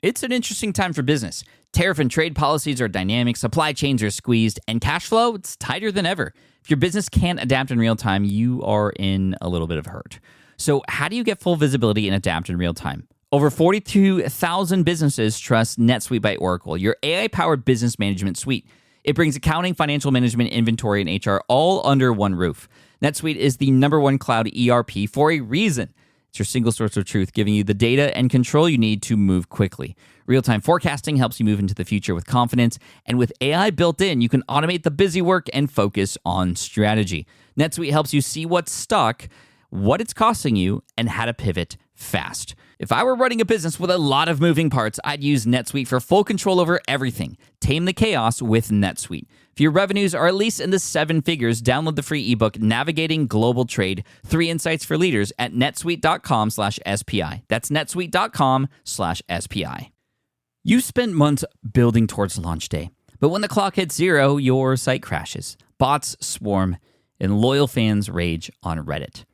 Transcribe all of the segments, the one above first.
It's an interesting time for business. Tariff and trade policies are dynamic, supply chains are squeezed, and cash flow, it's tighter than ever. If your business can't adapt in real time, you are in a little bit of hurt. So how do you get full visibility and adapt in real time? Over 42,000 businesses trust NetSuite by Oracle, your AI-powered business management suite. It brings accounting, financial management, inventory, and HR all under one roof. NetSuite is the #1 cloud ERP for a reason. It's your single source of truth, giving you the data and control you need to move quickly. Real-time forecasting helps you move into the future with confidence, and with AI built in, you can automate the busy work and focus on strategy. NetSuite helps you see what's stuck, what it's costing you, and how to pivot fast. If I were running a business with a lot of moving parts, I'd use NetSuite for full control over everything. Tame the chaos with NetSuite. If your revenues are at least in the 7 figures, download the free ebook, Navigating Global Trade, 3 Insights for Leaders at netsuite.com/SPI. That's netsuite.com/SPI. You spent months building towards launch day, but when the clock hits 0, your site crashes. Bots swarm, and loyal fans rage on Reddit.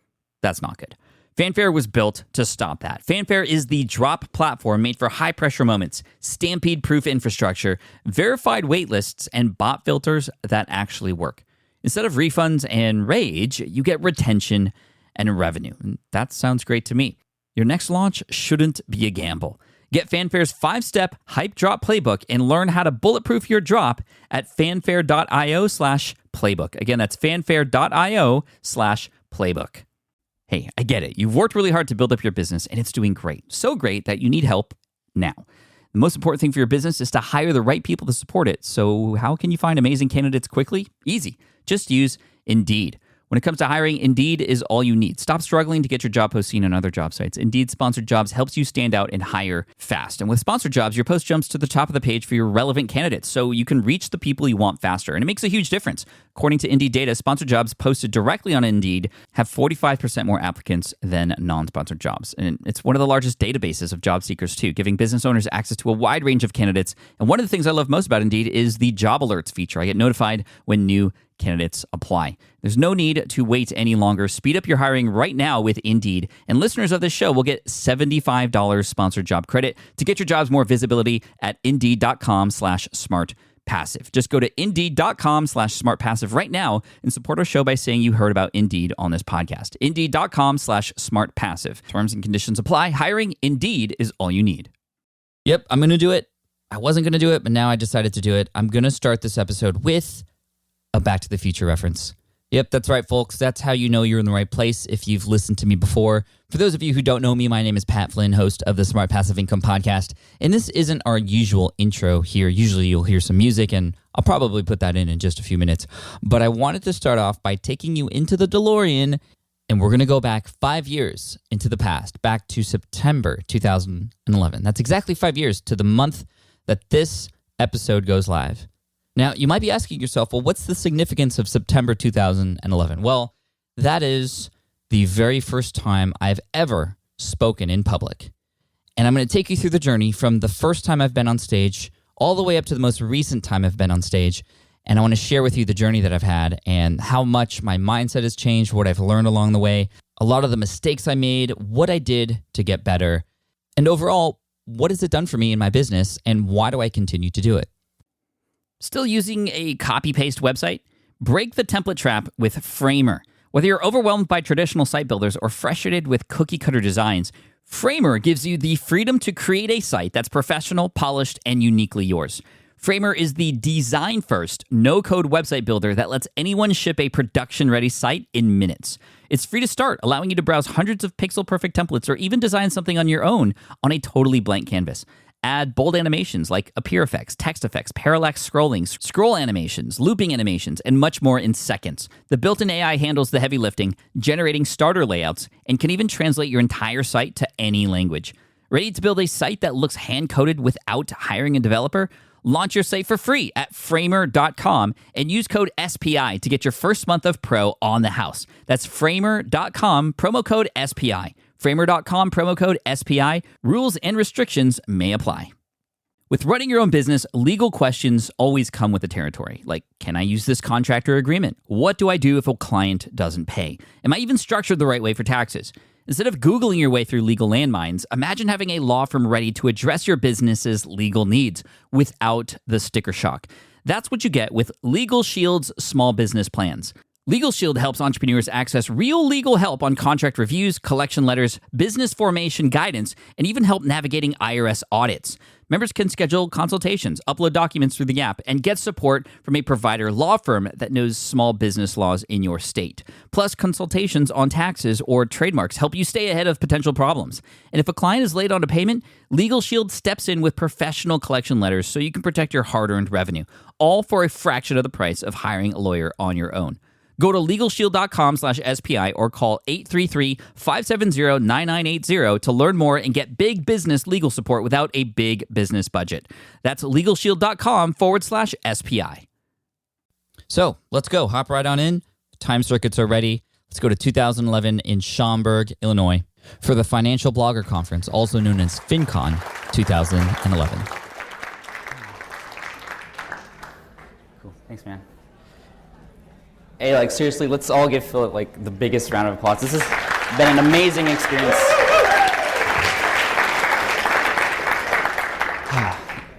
That's not good. Fanfare was built to stop that. Fanfare is the drop platform made for high-pressure moments, stampede-proof infrastructure, verified waitlists, and bot filters that actually work. Instead of refunds and rage, you get retention and revenue. And that sounds great to me. Your next launch shouldn't be a gamble. Get Fanfare's 5-step hype drop playbook and learn how to bulletproof your drop at fanfare.io/playbook. Again, that's fanfare.io/playbook. Hey, I get it. You've worked really hard to build up your business, and it's doing great. So great that you need help now. The most important thing for your business is to hire the right people to support it. So how can you find amazing candidates quickly? Easy. Just use Indeed. When it comes to hiring, Indeed is all you need. Stop struggling to get your job post seen on other job sites. Indeed Sponsored Jobs helps you stand out and hire fast. And with Sponsored Jobs, your post jumps to the top of the page for your relevant candidates, so you can reach the people you want faster. And it makes a huge difference. According to Indeed data, Sponsored Jobs posted directly on Indeed have 45% more applicants than non-sponsored jobs. And it's one of the largest databases of job seekers, too, giving business owners access to a wide range of candidates. And one of the things I love most about Indeed is the job alerts feature. I get notified when new candidates apply. There's no need to wait any longer. Speed up your hiring right now with Indeed. And listeners of this show will get $75 sponsored job credit to get your jobs more visibility at Indeed.com/smartpassive. Just go to Indeed.com/smartpassive right now and support our show by saying you heard about Indeed on this podcast. Indeed.com/smartpassive. Terms and conditions apply. Hiring Indeed is all you need. Yep, I'm going to do it. I wasn't going to do it, but now I decided to do it. I'm going to start this episode with a Back to the Future reference. Yep, that's right, folks. That's how you know you're in the right place if you've listened to me before. For those of you who don't know me, my name is Pat Flynn, host of the Smart Passive Income Podcast. And this isn't our usual intro here. Usually you'll hear some music, and I'll probably put that in just a few minutes. But I wanted to start off by taking you into the DeLorean, and we're going to go back 5 years into the past, back to September 2011. That's exactly 5 years to the month that this episode goes live. Now, you might be asking yourself, well, what's the significance of September 2011? Well, that is the very first time I've ever spoken in public. And I'm going to take you through the journey from the first time I've been on stage all the way up to the most recent time I've been on stage. And I want to share with you the journey that I've had and how much my mindset has changed, what I've learned along the way, a lot of the mistakes I made, what I did to get better, and overall, what has it done for me in my business, and why do I continue to do it? Still using a copy-paste website? Break the template trap with Framer. Whether you're overwhelmed by traditional site builders or frustrated with cookie-cutter designs, Framer gives you the freedom to create a site that's professional, polished, and uniquely yours. Framer is the design-first, no-code website builder that lets anyone ship a production-ready site in minutes. It's free to start, allowing you to browse hundreds of pixel-perfect templates or even design something on your own on a totally blank canvas. Add bold animations like appear effects, text effects, parallax scrolling, scroll animations, looping animations, and much more in seconds. The built-in AI handles the heavy lifting, generating starter layouts, and can even translate your entire site to any language. Ready to build a site that looks hand-coded without hiring a developer? Launch your site for free at framer.com and use code SPI to get your first month of Pro on the house. That's framer.com, promo code SPI. Framer.com, promo code SPI. Rules and restrictions may apply. With running your own business, legal questions always come with the territory. Like, can I use this contract or agreement? What do I do if a client doesn't pay? Am I even structured the right way for taxes? Instead of Googling your way through legal landmines, imagine having a law firm ready to address your business's legal needs without the sticker shock. That's what you get with Legal Shield's small business plans. Legal Shield helps entrepreneurs access real legal help on contract reviews, collection letters, business formation guidance, and even help navigating IRS audits. Members can schedule consultations, upload documents through the app, and get support from a provider law firm that knows small business laws in your state. Plus, consultations on taxes or trademarks help you stay ahead of potential problems. And if a client is late on a payment, Legal Shield steps in with professional collection letters so you can protect your hard-earned revenue, all for a fraction of the price of hiring a lawyer on your own. Go to LegalShield.com/SPI or call 833-570-9980 to learn more and get big business legal support without a big business budget. That's LegalShield.com/SPI. So let's go. Hop right on in. Time circuits are ready. Let's go to 2011 in Schaumburg, Illinois for the Financial Blogger Conference, also known as FinCon 2011. Cool. Thanks, man. Hey, seriously, let's all give Philip, the biggest round of applause. This has been an amazing experience.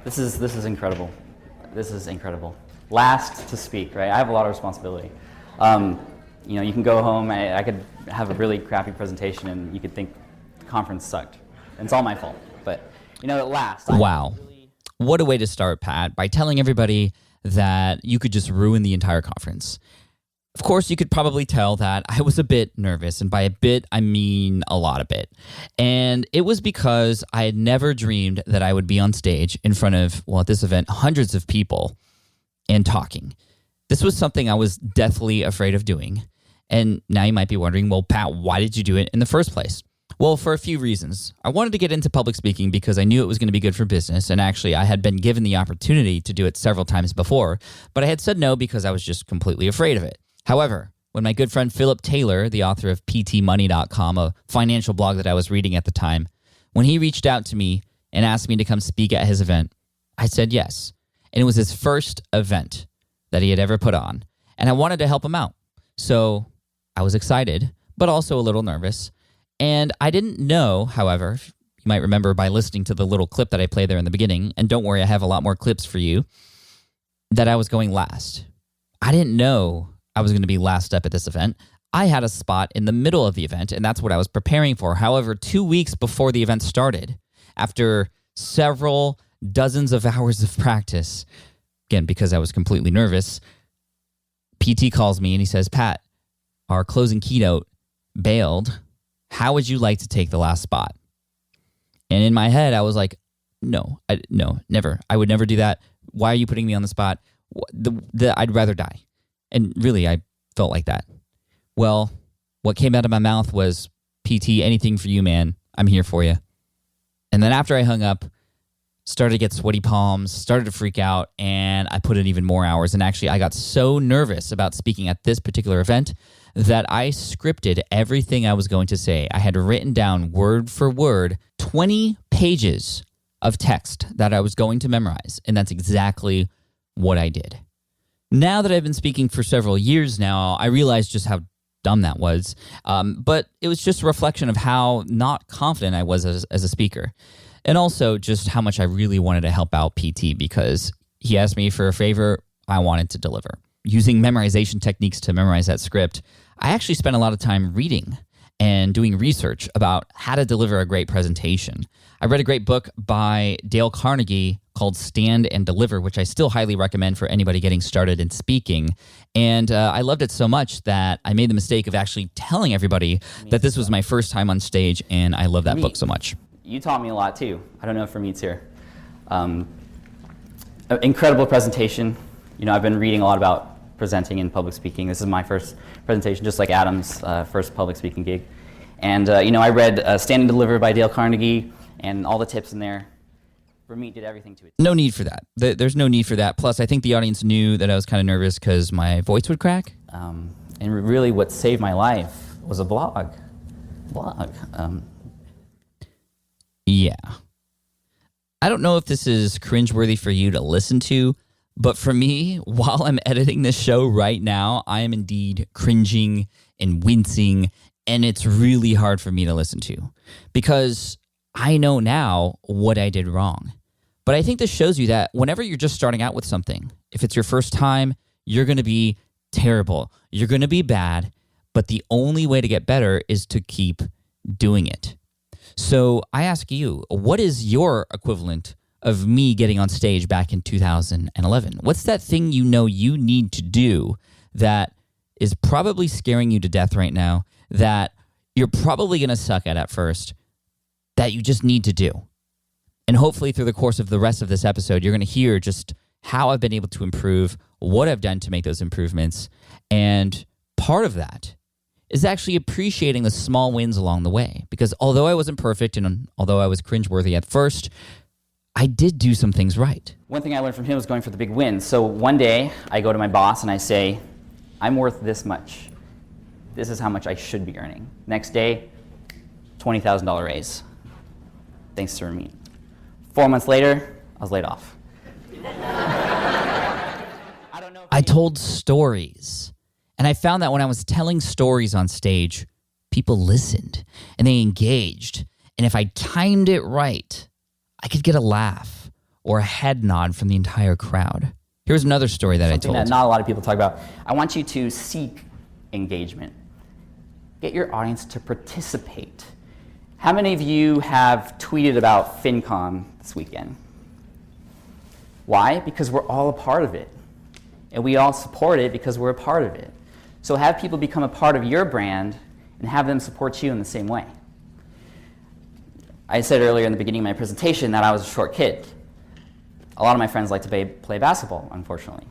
This is incredible. This is incredible. Last to speak, right? I have a lot of responsibility. You can go home, I could have a really crappy presentation, and you could think the conference sucked. And it's all my fault. But, at last. Wow. What a way to start, Pat, by telling everybody that you could just ruin the entire conference. Of course, you could probably tell that I was a bit nervous, and by a bit, I mean a lot of bit. And it was because I had never dreamed that I would be on stage in front of, at this event, hundreds of people and talking. This was something I was deathly afraid of doing. And now you might be wondering, well, Pat, why did you do it in the first place? Well, for a few reasons. I wanted to get into public speaking because I knew it was going to be good for business, and actually I had been given the opportunity to do it several times before, but I had said no because I was just completely afraid of it. However, when my good friend Philip Taylor, the author of PTmoney.com, a financial blog that I was reading at the time, when he reached out to me and asked me to come speak at his event, I said yes. And it was his first event that he had ever put on, and I wanted to help him out. So I was excited, but also a little nervous. And I didn't know, however, you might remember by listening to the little clip that I played there in the beginning, and don't worry, I have a lot more clips for you, that I was going last. I didn't know I was going to be last up at this event. I had a spot in the middle of the event, and that's what I was preparing for. However, 2 weeks before the event started, after several dozens of hours of practice, again, because I was completely nervous, PT calls me and he says, Pat, our closing keynote bailed. How would you like to take the last spot? And in my head, I was like, no, never. I would never do that. Why are you putting me on the spot? I'd rather die. And really, I felt like that. Well, what came out of my mouth was, PT, anything for you, man. I'm here for you. And then after I hung up, started to get sweaty palms, started to freak out, and I put in even more hours. And actually, I got so nervous about speaking at this particular event that I scripted everything I was going to say. I had written down word for word 20 pages of text that I was going to memorize. And that's exactly what I did. Now that I've been speaking for several years now, I realize just how dumb that was. But it was just a reflection of how not confident I was as a speaker. And also just how much I really wanted to help out PT because he asked me for a favor I wanted to deliver. Using memorization techniques to memorize that script, I actually spent a lot of time reading and doing research about how to deliver a great presentation. I read a great book by Dale Carnegie called Stand and Deliver, which I still highly recommend for anybody getting started in speaking. And I loved it so much that I made the mistake of actually telling everybody that this was my first time on stage, and I love that book so much. You taught me a lot too. I don't know if Ramit's here. Incredible presentation. I've been reading a lot about presenting and public speaking. This is my first presentation, just like Adam's first public speaking gig. And I read Stand and Deliver by Dale Carnegie and all the tips in there. Ramit did everything to it. No need for that. There's no need for that. Plus, I think the audience knew that I was kind of nervous because my voice would crack. And really what saved my life was a blog. Yeah. I don't know if this is cringeworthy for you to listen to, but for me, while I'm editing this show right now, I am indeed cringing and wincing And it's really hard for me to listen to because I know now what I did wrong. But I think this shows you that whenever you're just starting out with something, if it's your first time, you're going to be terrible. You're going to be bad. But the only way to get better is to keep doing it. So I ask you, what is your equivalent of me getting on stage back in 2011? What's that thing you know you need to do that is probably scaring you to death right now, that you're probably going to suck at first, that you just need to do? And hopefully through the course of the rest of this episode, you're going to hear just how I've been able to improve, what I've done to make those improvements. And part of that is actually appreciating the small wins along the way. Because although I wasn't perfect and although I was cringeworthy at first, I did do some things right. One thing I learned from him was going for the big wins. So one day I go to my boss and I say, I'm worth this much. This is how much I should be earning. Next day, $20,000 raise. Thanks to Ramin. 4 months later, I was laid off. I told stories. And I found that when I was telling stories on stage, people listened and they engaged. And if I timed it right, I could get a laugh or a head nod from the entire crowd. Here's another story that I told. That not a lot of people talk about. I want you to seek engagement. Get your audience to participate. How many of you have tweeted about FinCon this weekend? Why? Because we're all a part of it. And we all support it because we're a part of it. So have people become a part of your brand and have them support you in the same way. I said earlier in the beginning of my presentation that I was a short kid. A lot of my friends like to play basketball, unfortunately.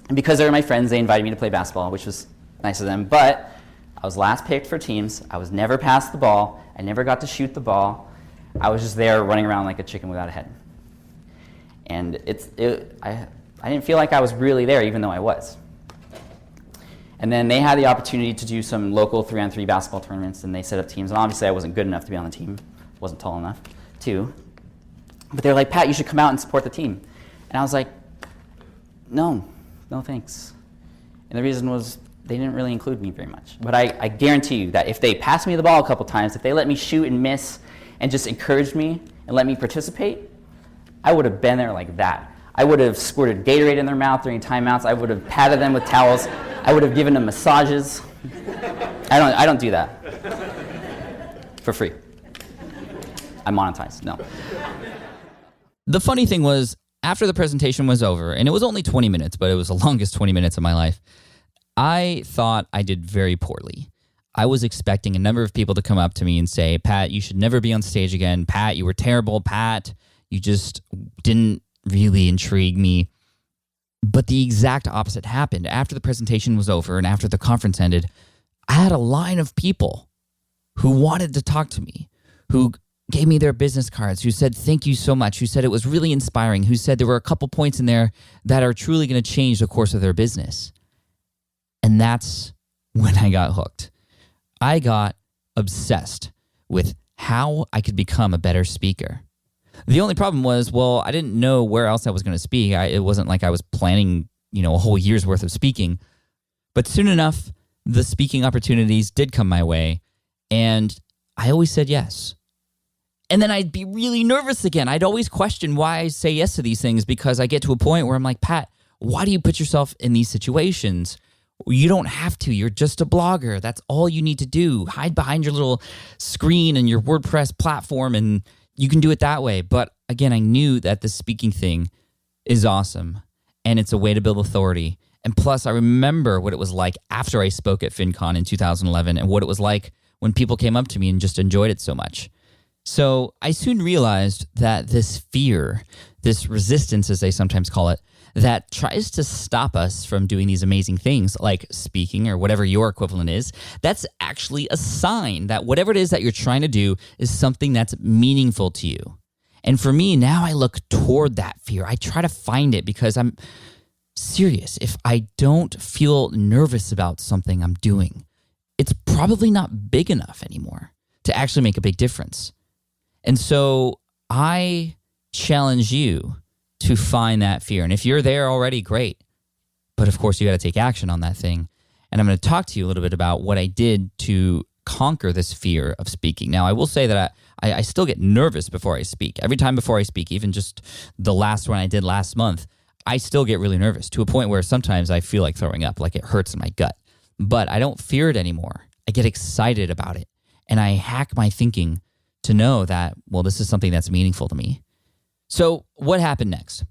And because they were my friends, they invited me to play basketball, which was nice of them. But I was last picked for teams. I was never passed the ball. I never got to shoot the ball. I was just there running around like a chicken without a head. And I didn't feel like I was really there, even though I was. And then they had the opportunity to do some local 3-on-3 basketball tournaments, and they set up teams. And obviously, I wasn't good enough to be on the team. Wasn't tall enough, too. But they were like, Pat, you should come out and support the team. And I was like, no thanks. And the reason was they didn't really include me very much. But I guarantee you that if they passed me the ball a couple times, if they let me shoot and miss and just encouraged me and let me participate, I would have been there like that. I would have squirted Gatorade in their mouth during timeouts. I would have patted them with towels. I would have given them massages. I don't do that for free. I monetize. No. The funny thing was, after the presentation was over, and it was only 20 minutes, but it was the longest 20 minutes of my life, I thought I did very poorly. I was expecting a number of people to come up to me and say, Pat, you should never be on stage again. Pat, you were terrible. Pat, you just didn't really intrigue me. But the exact opposite happened. After the presentation was over and after the conference ended, I had a line of people who wanted to talk to me, who gave me their business cards, who said thank you so much, who said it was really inspiring, who said there were a couple points in there that are truly going to change the course of their business. And that's when I got hooked. I got obsessed with how I could become a better speaker. The only problem was, well, I didn't know where else I was going to speak. It wasn't like I was planning, a whole year's worth of speaking. But soon enough, the speaking opportunities did come my way, and I always said yes. And then I'd be really nervous again. I'd always question why I say yes to these things, because I get to a point where I'm like, Pat, why do you put yourself in these situations? You don't have to. You're just a blogger. That's all you need to do. Hide behind your little screen and your WordPress platform, and you can do it that way. But again, I knew that the speaking thing is awesome, and it's a way to build authority. And plus, I remember what it was like after I spoke at FinCon in 2011 and what it was like when people came up to me and just enjoyed it so much. So I soon realized that this fear, this resistance, as they sometimes call it, that tries to stop us from doing these amazing things like speaking or whatever your equivalent is, that's actually a sign that whatever it is that you're trying to do is something that's meaningful to you. And for me, now I look toward that fear. I try to find it because I'm serious. If I don't feel nervous about something I'm doing, it's probably not big enough anymore to actually make a big difference. And so I challenge you to find that fear. And if you're there already, great. But of course, you got to take action on that thing. And I'm going to talk to you a little bit about what I did to conquer this fear of speaking. Now, I will say that I still get nervous before I speak. Every time before I speak, even just the last one I did last month, I still get really nervous to a point where sometimes I feel like throwing up, like it hurts in my gut. But I don't fear it anymore. I get excited about it. And I hack my thinking to know that, well, this is something that's meaningful to me. So what happened next?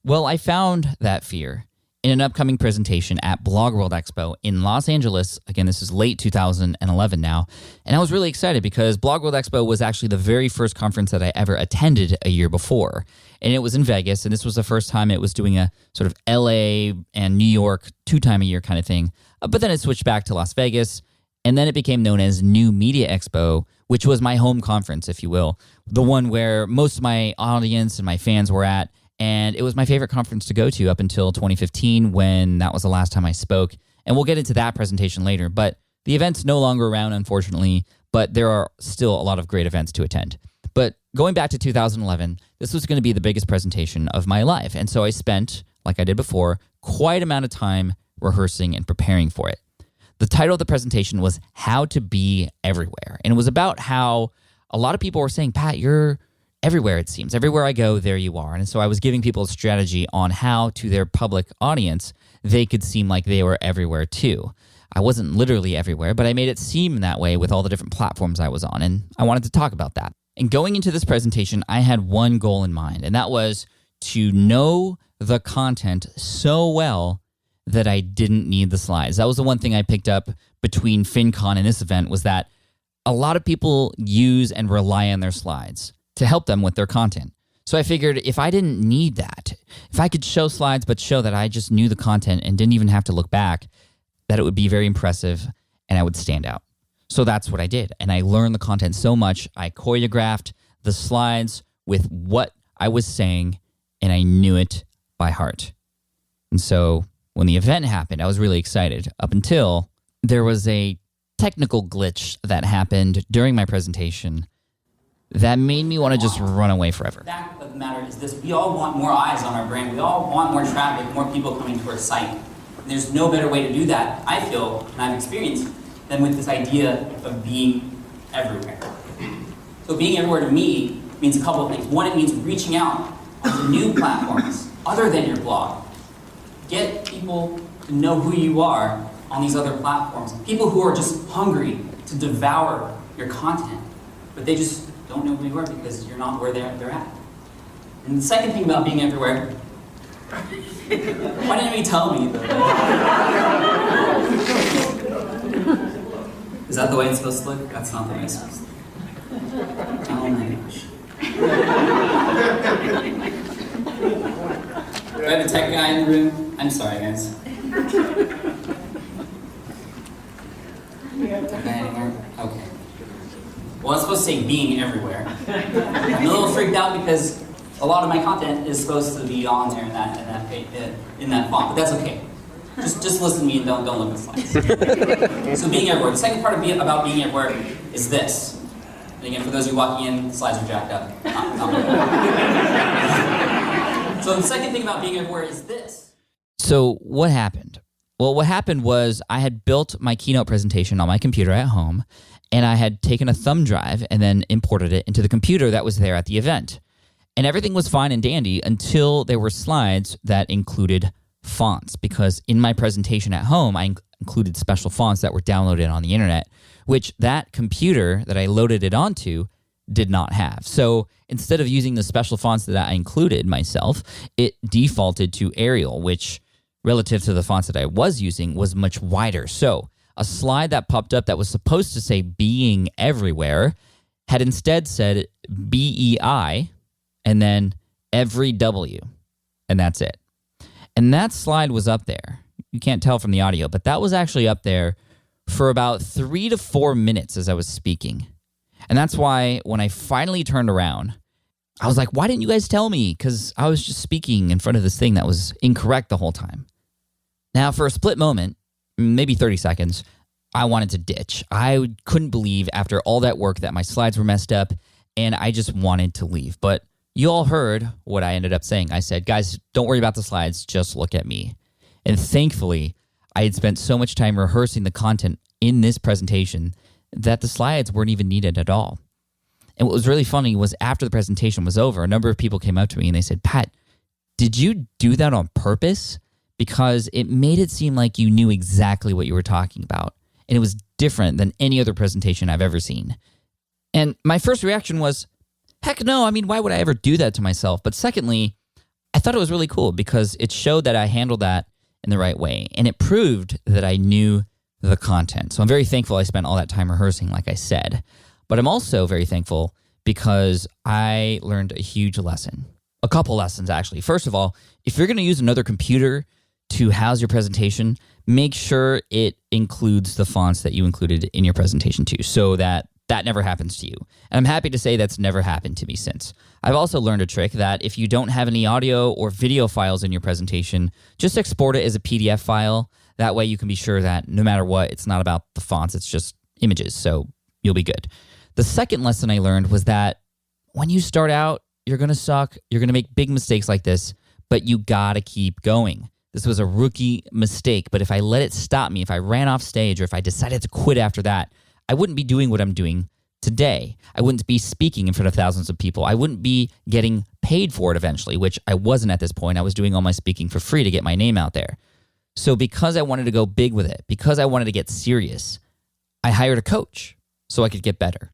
Well, I found that fear in an upcoming presentation at Blog World Expo in Los Angeles. Again, this is late 2011 now. And I was really excited because Blog World Expo was actually the very first conference that I ever attended a year before. And it was in Vegas, and this was the first time it was doing a sort of LA and New York 2-time a year kind of thing. But then it switched back to Las Vegas, and then it became known as New Media Expo, which was my home conference, if you will, the one where most of my audience and my fans were at. And it was my favorite conference to go to up until 2015 when that was the last time I spoke. And we'll get into that presentation later. But the event's no longer around, unfortunately, but there are still a lot of great events to attend. But going back to 2011, this was going to be the biggest presentation of my life. And so I spent, like I did before, quite amount of time rehearsing and preparing for it. The title of the presentation was How to Be Everywhere. And it was about how a lot of people were saying, Pat, you're everywhere, it seems. Everywhere I go, there you are. And so I was giving people a strategy on how, to their public audience, they could seem like they were everywhere too. I wasn't literally everywhere, but I made it seem that way with all the different platforms I was on, and I wanted to talk about that. And going into this presentation, I had one goal in mind, and that was to know the content so well that I didn't need the slides. That was the one thing I picked up between FinCon and this event, was that a lot of people use and rely on their slides to help them with their content. So I figured if I didn't need that, if I could show slides but show that I just knew the content and didn't even have to look back, that it would be very impressive and I would stand out. So that's what I did. And I learned the content so much. I choreographed the slides with what I was saying, and I knew it by heart. And so when the event happened, I was really excited up until there was a technical glitch that happened during my presentation that made me want to just run away forever. The fact of the matter is this: we all want more eyes on our brand. We all want more traffic, more people coming to our site. And there's no better way to do that, I feel, and I've experienced, than with this idea of being everywhere. So being everywhere to me means a couple of things. One, it means reaching out onto new platforms other than your blog. Get people to know who you are on these other platforms. People who are just hungry to devour your content, but they just don't know who you are because you're not where they're at. And the second thing about being everywhere, why didn't you tell me? Is that the way it's supposed to look? That's not the way it's supposed to look. Oh my gosh. Do I have a tech guy in the room? I'm sorry, guys. Okay. Well, it's supposed to say being everywhere. I'm a little freaked out because a lot of my content is supposed to be on there in that font, but that's okay. Just listen to me and don't look at slides. So being everywhere. The second part about being everywhere is this. And again, for those of you walking in, the slides are jacked up. So the second thing about being everywhere is this. So what happened? Well, what happened was I had built my keynote presentation on my computer at home, and I had taken a thumb drive and then imported it into the computer that was there at the event. And everything was fine and dandy until there were slides that included fonts, because in my presentation at home, I included special fonts that were downloaded on the internet, which that computer that I loaded it onto did not have. So instead of using the special fonts that I included myself, it defaulted to Arial, which relative to the fonts that I was using was much wider. So a slide that popped up that was supposed to say being everywhere had instead said BEI and then every W, and that's it. And that slide was up there. You can't tell from the audio, but that was actually up there for about 3 to 4 minutes as I was speaking. And that's why when I finally turned around, I was like, why didn't you guys tell me? Because I was just speaking in front of this thing that was incorrect the whole time. Now, for a split moment, maybe 30 seconds, I wanted to ditch. I couldn't believe after all that work that my slides were messed up, and I just wanted to leave. But you all heard what I ended up saying. I said, guys, don't worry about the slides, just look at me. And thankfully, I had spent so much time rehearsing the content in this presentation that the slides weren't even needed at all. And what was really funny was after the presentation was over, a number of people came up to me and they said, Pat, did you do that on purpose? Because it made it seem like you knew exactly what you were talking about. And it was different than any other presentation I've ever seen. And my first reaction was, heck no, I mean, why would I ever do that to myself? But secondly, I thought it was really cool because it showed that I handled that in the right way. And it proved that I knew the content. So I'm very thankful I spent all that time rehearsing, like I said. But I'm also very thankful because I learned a huge lesson. A couple lessons, actually. First of all, if you're going to use another computer to house your presentation, make sure it includes the fonts that you included in your presentation too, so that never happens to you. And I'm happy to say that's never happened to me since. I've also learned a trick that if you don't have any audio or video files in your presentation, just export it as a PDF file. That way you can be sure that no matter what, it's not about the fonts, it's just images, so you'll be good. The second lesson I learned was that when you start out, you're going to suck, you're going to make big mistakes like this, but you got to keep going. This was a rookie mistake, but if I let it stop me, if I ran off stage or if I decided to quit after that, I wouldn't be doing what I'm doing today. I wouldn't be speaking in front of thousands of people. I wouldn't be getting paid for it eventually, which I wasn't at this point. I was doing all my speaking for free to get my name out there. So because I wanted to go big with it, because I wanted to get serious, I hired a coach so I could get better.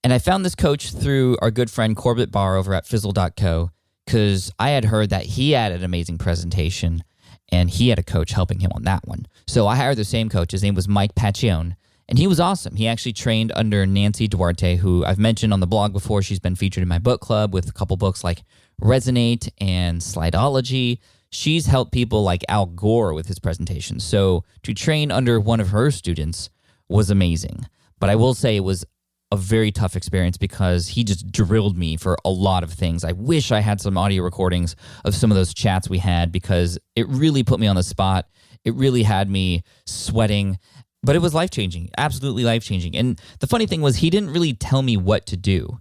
And I found this coach through our good friend Corbett Barr over at Fizzle.co because I had heard that he had an amazing presentation and he had a coach helping him on that one. So I hired the same coach. His name was Mike Pacione, and he was awesome. He actually trained under Nancy Duarte, who I've mentioned on the blog before. She's been featured in my book club with a couple books like Resonate and Slideology. She's helped people like Al Gore with his presentations. So to train under one of her students was amazing. But I will say it was a very tough experience because he just drilled me for a lot of things. I wish I had some audio recordings of some of those chats we had because it really put me on the spot. It really had me sweating, but it was life-changing, absolutely life-changing. And the funny thing was he didn't really tell me what to do.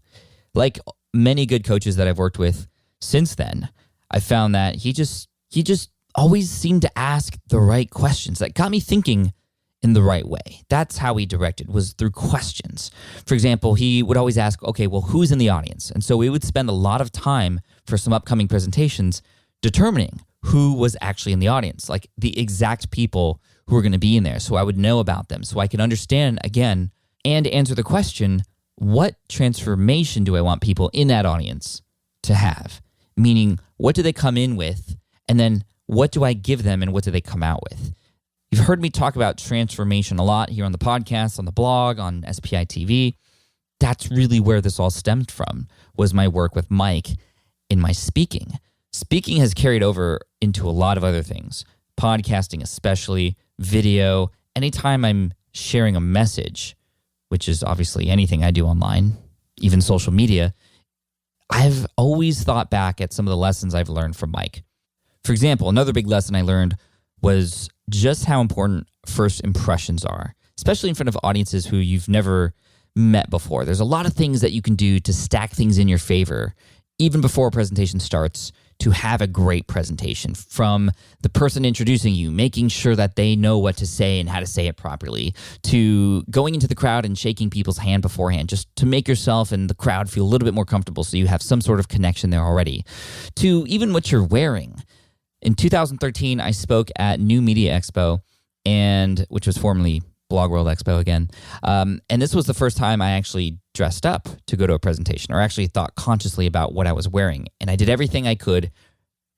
Like many good coaches that I've worked with since then, I found that he just always seemed to ask the right questions that got me thinking in the right way. That's how he directed, was through questions. For example, he would always ask, okay, well, who's in the audience? And so we would spend a lot of time for some upcoming presentations determining who was actually in the audience, like the exact people who were going to be in there. So I would know about them so I could understand again and answer the question, what transformation do I want people in that audience to have? Meaning, what do they come in with? And then what do I give them and what do they come out with? You've heard me talk about transformation a lot here on the podcast, on the blog, on SPI TV. That's really where this all stemmed from, was my work with Mike in my speaking. Speaking has carried over into a lot of other things, podcasting especially, video. Anytime I'm sharing a message, which is obviously anything I do online, even social media, I've always thought back at some of the lessons I've learned from Mike. For example, another big lesson I learned was just how important first impressions are, especially in front of audiences who you've never met before. There's a lot of things that you can do to stack things in your favor, even before a presentation starts, to have a great presentation. From the person introducing you, making sure that they know what to say and how to say it properly, to going into the crowd and shaking people's hand beforehand, just to make yourself and the crowd feel a little bit more comfortable so you have some sort of connection there already, to even what you're wearing. In 2013, I spoke at New Media Expo, which was formerly Blog World Expo again. And this was the first time I actually dressed up to go to a presentation, or actually thought consciously about what I was wearing. And I did everything I could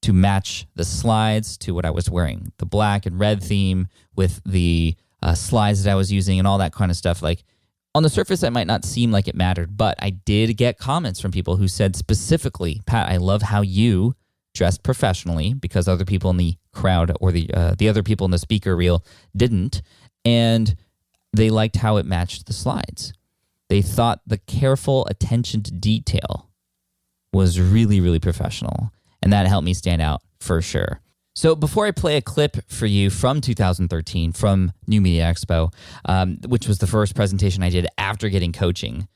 to match the slides to what I was wearing. The black and red theme with the slides that I was using and all that kind of stuff. Like, on the surface, it might not seem like it mattered, but I did get comments from people who said specifically, Pat, I love how you dressed professionally, because other people in the crowd or the other people in the speaker reel didn't. And they liked how it matched the slides. They thought the careful attention to detail was really, really professional. And that helped me stand out for sure. So before I play a clip for you from 2013 from New Media Expo, which was the first presentation I did after getting coaching,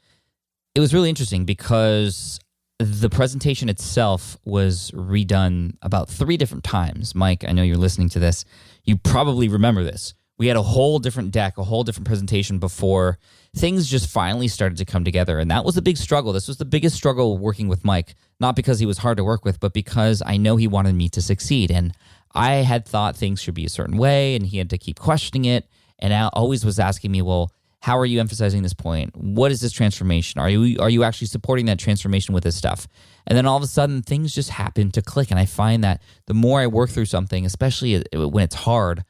it was really interesting because the presentation itself was redone about 3 different times. Mike, I know you're listening to this. You probably remember this. We had a whole different deck, a whole different presentation before, things just finally started to come together. And that was a big struggle. This was the biggest struggle working with Mike, not because he was hard to work with, but because I know he wanted me to succeed. And I had thought things should be a certain way, and he had to keep questioning it. And I always was asking me, well, how are you emphasizing this point? What is this transformation? Are you actually supporting that transformation with this stuff? And then all of a sudden, things just happen to click. And I find that the more I work through something, especially when it's hard,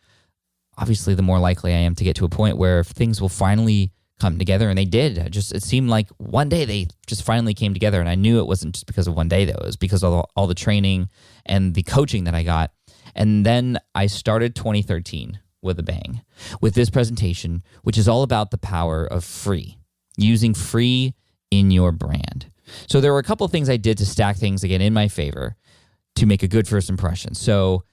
obviously the more likely I am to get to a point where things will finally come together. And they did. It seemed like one day they just finally came together. And I knew it wasn't just because of one day, though. It was because of all the training and the coaching that I got. And then I started 2013 with a bang with this presentation, which is all about the power of free, using free in your brand. So there were a couple of things I did to stack things again in my favor to make a good first impression. So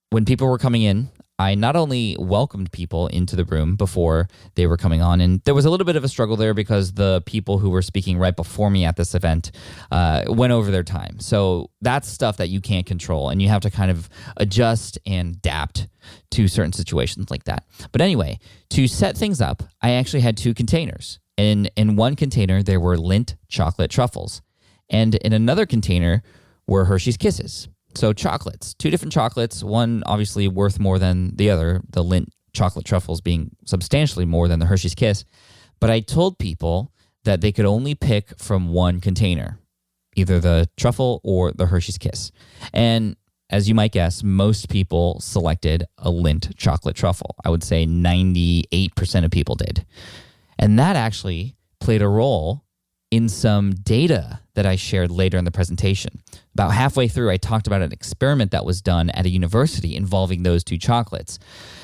when people were coming in, I not only welcomed people into the room before they were coming on, and there was a little bit of a struggle there because the people who were speaking right before me at this event went over their time. So that's stuff that you can't control, and you have to kind of adjust and adapt to certain situations like that. But anyway, to set things up, I actually had 2 containers. In one container, there were Lindt chocolate truffles, and in another container were Hershey's Kisses. So chocolates, 2 different chocolates, one obviously worth more than the other, the Lindt chocolate truffles being substantially more than the Hershey's Kiss. But I told people that they could only pick from one container, either the truffle or the Hershey's Kiss. And as you might guess, most people selected a Lindt chocolate truffle. I would say 98% of people did. And that actually played a role in some data that I shared later in the presentation. About halfway through, I talked about an experiment that was done at a university involving those 2 chocolates.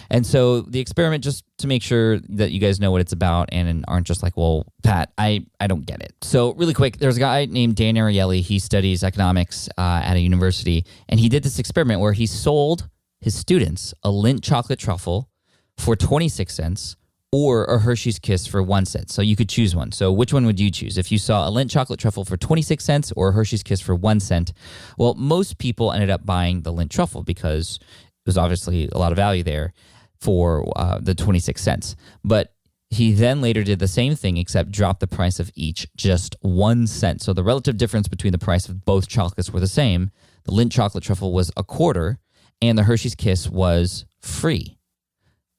And so the experiment, just to make sure that you guys know what it's about and aren't just like, well, Pat, I don't get it. So really quick, there's a guy named Dan Ariely. He studies economics at a university, and he did this experiment where he sold his students a Lindt chocolate truffle for 26 cents or a Hershey's Kiss for 1 cent. So you could choose one. So which one would you choose? If you saw a Lindt chocolate truffle for 26 cents or a Hershey's Kiss for 1 cent, well, most people ended up buying the Lindt truffle because it was obviously a lot of value there for the 26 cents. But he then later did the same thing except dropped the price of each just 1 cent. So the relative difference between the price of both chocolates were the same. The Lindt chocolate truffle was a quarter and the Hershey's Kiss was free.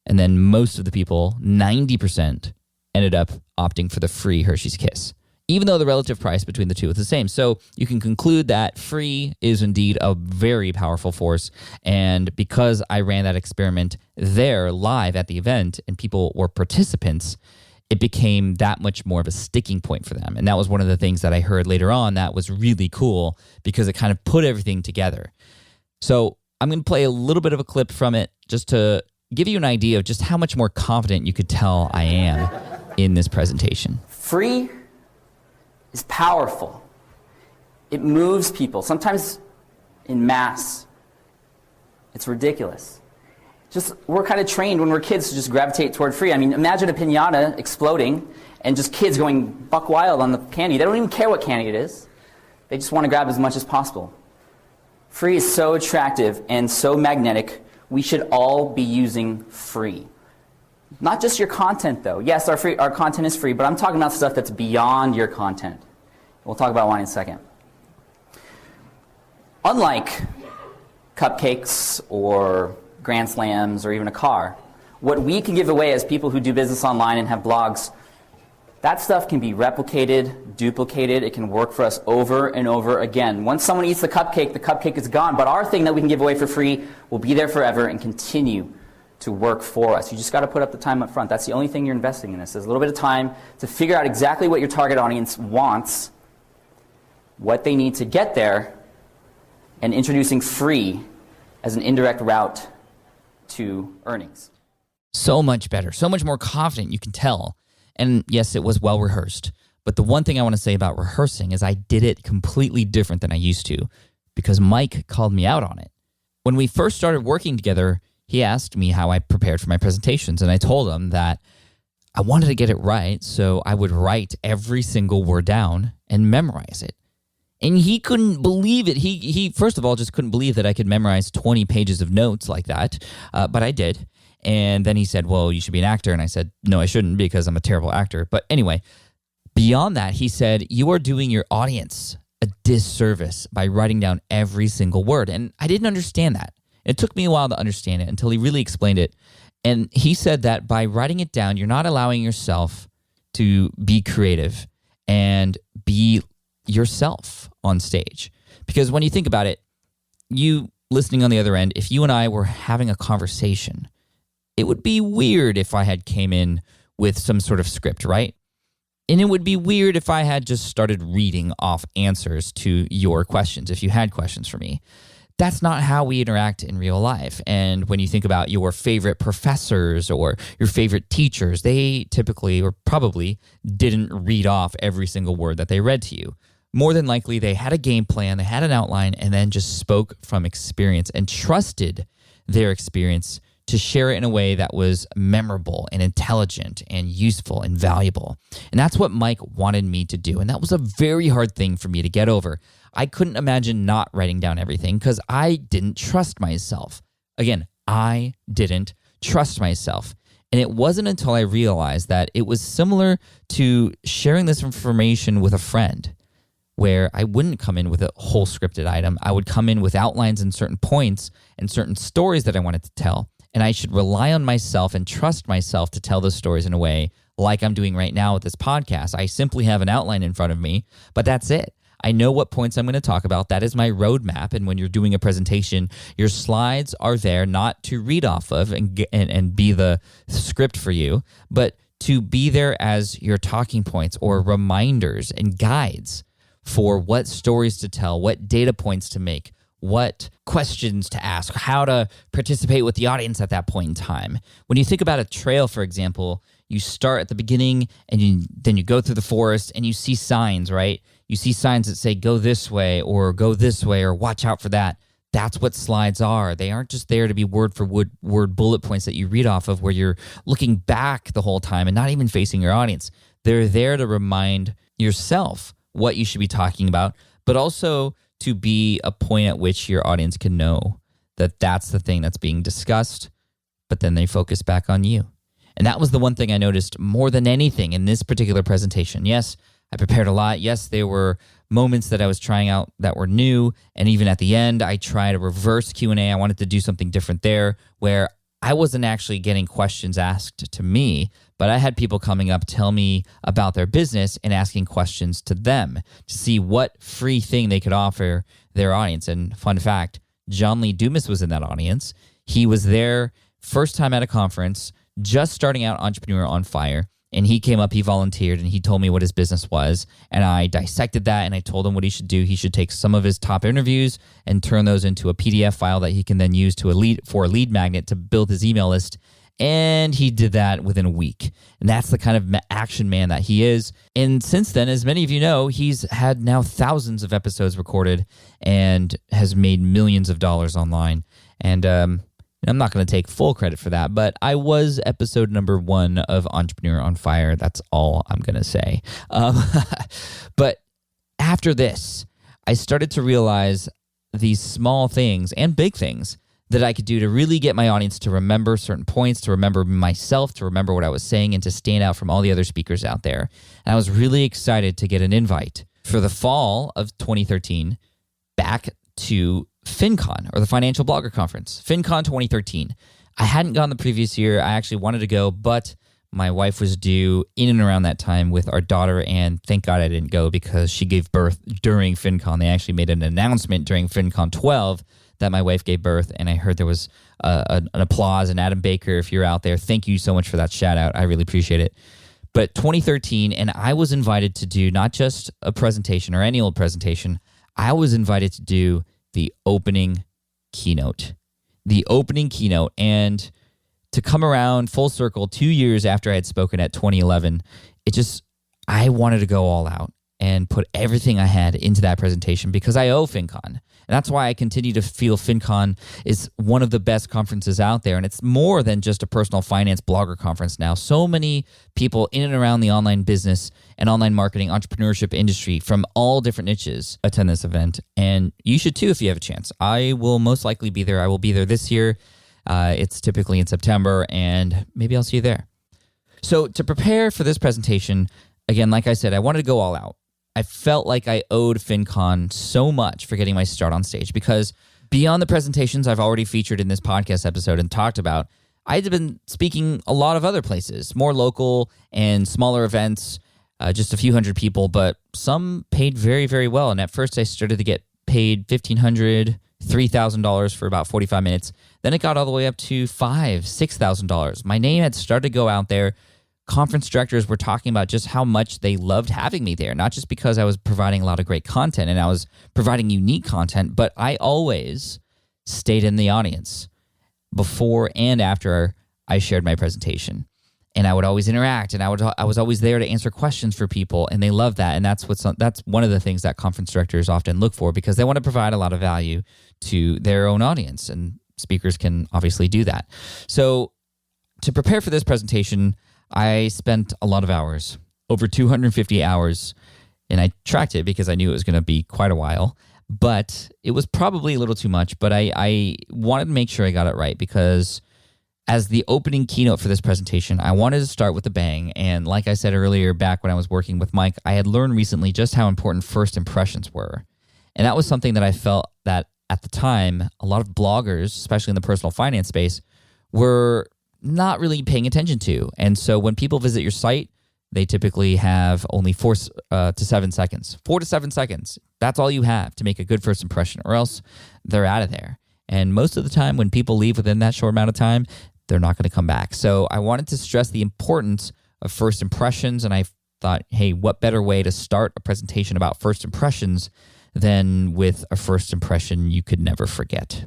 And then most of the people, 90%, ended up opting for the free Hershey's Kiss, even though the relative price between the two is the same. So you can conclude that free is indeed a very powerful force. And because I ran that experiment there live at the event and people were participants, it became that much more of a sticking point for them. And that was one of the things that I heard later on that was really cool because it kind of put everything together. So I'm going to play a little bit of a clip from it just to give you an idea of just how much more confident you could tell I am in this presentation. Free is powerful. It moves people, sometimes in mass. It's ridiculous. Just we're kind of trained when we're kids to just gravitate toward free. I mean, imagine a piñata exploding and just kids going buck wild on the candy. They don't even care what candy it is. They just want to grab as much as possible. Free is so attractive and so magnetic. We should all be using free. Not just your content, though. Yes, our content is free, but I'm talking about stuff that's beyond your content. We'll talk about why in a second. Unlike cupcakes or Grand Slams or even a car, what we can give away as people who do business online and have blogs, that stuff can be replicated, duplicated. It can work for us over and over again. Once someone eats the cupcake is gone. But our thing that we can give away for free will be there forever and continue to work for us. You just got to put up the time up front. That's the only thing you're investing in this. There's a little bit of time to figure out exactly what your target audience wants, what they need to get there, and introducing free as an indirect route to earnings. So much better, so much more confident, you can tell. And yes, it was well rehearsed. But the one thing I want to say about rehearsing is I did it completely different than I used to because Mike called me out on it. When we first started working together, he asked me how I prepared for my presentations. And I told him that I wanted to get it right, so I would write every single word down and memorize it. And he couldn't believe it. He first of all, just couldn't believe that I could memorize 20 pages of notes like that. But I did. And then he said, well, you should be an actor. And I said, no, I shouldn't because I'm a terrible actor. But anyway, beyond that, he said, you are doing your audience a disservice by writing down every single word. And I didn't understand that. It took me a while to understand it until he really explained it. And he said that by writing it down, you're not allowing yourself to be creative and be yourself on stage. Because when you think about it, you listening on the other end, if you and I were having a conversation, it would be weird if I had came in with some sort of script, right? And it would be weird if I had just started reading off answers to your questions, if you had questions for me. That's not how we interact in real life. And when you think about your favorite professors or your favorite teachers, they typically or probably didn't read off every single word that they read to you. More than likely, they had a game plan, they had an outline, and then just spoke from experience and trusted their experience to share it in a way that was memorable and intelligent and useful and valuable. And that's what Mike wanted me to do. And that was a very hard thing for me to get over. I couldn't imagine not writing down everything because I didn't trust myself. Again, I didn't trust myself. And it wasn't until I realized that it was similar to sharing this information with a friend, where I wouldn't come in with a whole scripted item. I would come in with outlines and certain points and certain stories that I wanted to tell. And I should rely on myself and trust myself to tell those stories in a way like I'm doing right now with this podcast. I simply have an outline in front of me, but that's it. I know what points I'm going to talk about. That is my roadmap. And when you're doing a presentation, your slides are there not to read off of and be the script for you, but to be there as your talking points or reminders and guides for what stories to tell, what data points to make, what questions to ask, how to participate with the audience at that point in time. When you think about a trail, for example, you start at the beginning and then you go through the forest and you see signs, right? You see signs that say go this way or watch out for that. That's what slides are. They aren't just there to be word for word bullet points that you read off of where you're looking back the whole time and not even facing your audience. They're there to remind yourself what you should be talking about, but also to be a point at which your audience can know that that's the thing that's being discussed, but then they focus back on you. And that was the one thing I noticed more than anything in this particular presentation. Yes, I prepared a lot. Yes, there were moments that I was trying out that were new. And even at the end, I tried a reverse Q&A. I wanted to do something different there where I wasn't actually getting questions asked to me, but I had people coming up tell me about their business and asking questions to them to see what free thing they could offer their audience. And fun fact, John Lee Dumas was in that audience. He was there first time at a conference, just starting out Entrepreneur on Fire. And he came up, he volunteered, and he told me what his business was. And I dissected that, and I told him what he should do. He should take some of his top interviews and turn those into a PDF file that he can then use for a lead magnet to build his email list. And he did that within a week. And that's the kind of action man that he is. And since then, as many of you know, he's had now thousands of episodes recorded and has made millions of dollars online. And I'm not going to take full credit for that, but I was episode number 1 of Entrepreneur on Fire. That's all I'm going to say. But after this, I started to realize these small things and big things that I could do to really get my audience to remember certain points, to remember myself, to remember what I was saying, and to stand out from all the other speakers out there. And I was really excited to get an invite for the fall of 2013 back to FinCon, or the Financial Blogger Conference, FinCon 2013. I hadn't gone the previous year. I actually wanted to go, but my wife was due in and around that time with our daughter, and thank God I didn't go because she gave birth during FinCon. They actually made an announcement during FinCon 12 that my wife gave birth, and I heard there was an applause, and Adam Baker, if you're out there, thank you so much for that shout out. I really appreciate it. But 2013, and I was invited to do not just a presentation or any old presentation, I was invited to do the opening keynote. And to come around full circle 2 years after I had spoken at 2011, I wanted to go all out and put everything I had into that presentation because I owe FinCon. And that's why I continue to feel FinCon is one of the best conferences out there. And it's more than just a personal finance blogger conference now. So many people in and around the online business and online marketing, entrepreneurship industry from all different niches attend this event. And you should too if you have a chance. I will most likely be there. I will be there this year. It's typically in September, and maybe I'll see you there. So to prepare for this presentation, again, like I said, I wanted to go all out. I felt like I owed FinCon so much for getting my start on stage because beyond the presentations I've already featured in this podcast episode and talked about, I'd been speaking a lot of other places, more local and smaller events, just a few hundred people, but some paid very, very well. And at first I started to get paid $1,500, $3,000 for about 45 minutes. Then it got all the way up to $5,000, $6,000. My name had started to go out there. Conference directors were talking about just how much they loved having me there, not just because I was providing a lot of great content and I was providing unique content, but I always stayed in the audience before and after I shared my presentation. And I would always interact, and I was always there to answer questions for people, and they love that. And that's one of the things that conference directors often look for because they want to provide a lot of value to their own audience, and speakers can obviously do that. So to prepare for this presentation, I spent a lot of hours, over 250 hours, and I tracked it because I knew it was going to be quite a while, but it was probably a little too much, but I wanted to make sure I got it right because as the opening keynote for this presentation, I wanted to start with a bang, and like I said earlier, back when I was working with Mike, I had learned recently just how important first impressions were, and that was something that I felt that at the time, a lot of bloggers, especially in the personal finance space, were not really paying attention to. And so when people visit your site, they typically have only 4 to 7 seconds. 4 to 7 seconds. That's all you have to make a good first impression, or else they're out of there. And most of the time when people leave within that short amount of time, they're not going to come back. So I wanted to stress the importance of first impressions, and I thought, hey, what better way to start a presentation about first impressions than with a first impression you could never forget.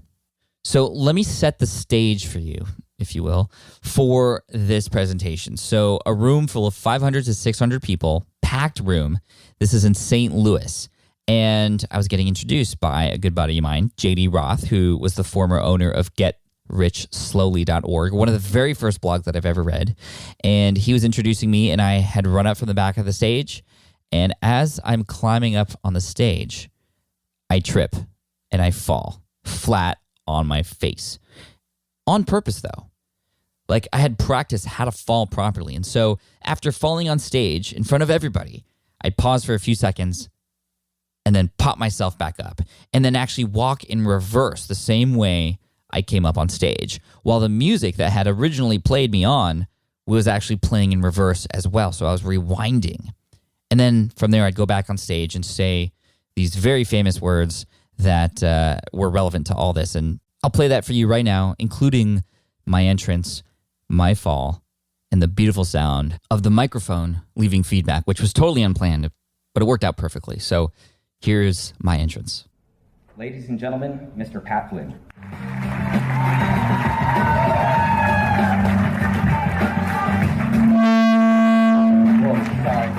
So let me set the stage for you, if you will, for this presentation. So a room full of 500 to 600 people, packed room. This is in St. Louis. And I was getting introduced by a good buddy of mine, JD Roth, who was the former owner of GetRichSlowly.org, one of the very first blogs that I've ever read. And he was introducing me, and I had run up from the back of the stage. And as I'm climbing up on the stage, I trip and I fall flat on my face. On purpose, though. Like, I had practiced how to fall properly. And so after falling on stage in front of everybody, I'd pause for a few seconds and then pop myself back up and then actually walk in reverse the same way I came up on stage, while the music that had originally played me on was actually playing in reverse as well. So I was rewinding. And then from there, I'd go back on stage and say these very famous words that were relevant to all this. And I'll play that for you right now, including my entrance, my fall, and the beautiful sound of the microphone leaving feedback, which was totally unplanned, but it worked out perfectly. So here's my entrance. Ladies and gentlemen, Mr. Pat Flynn. Whoa, sorry.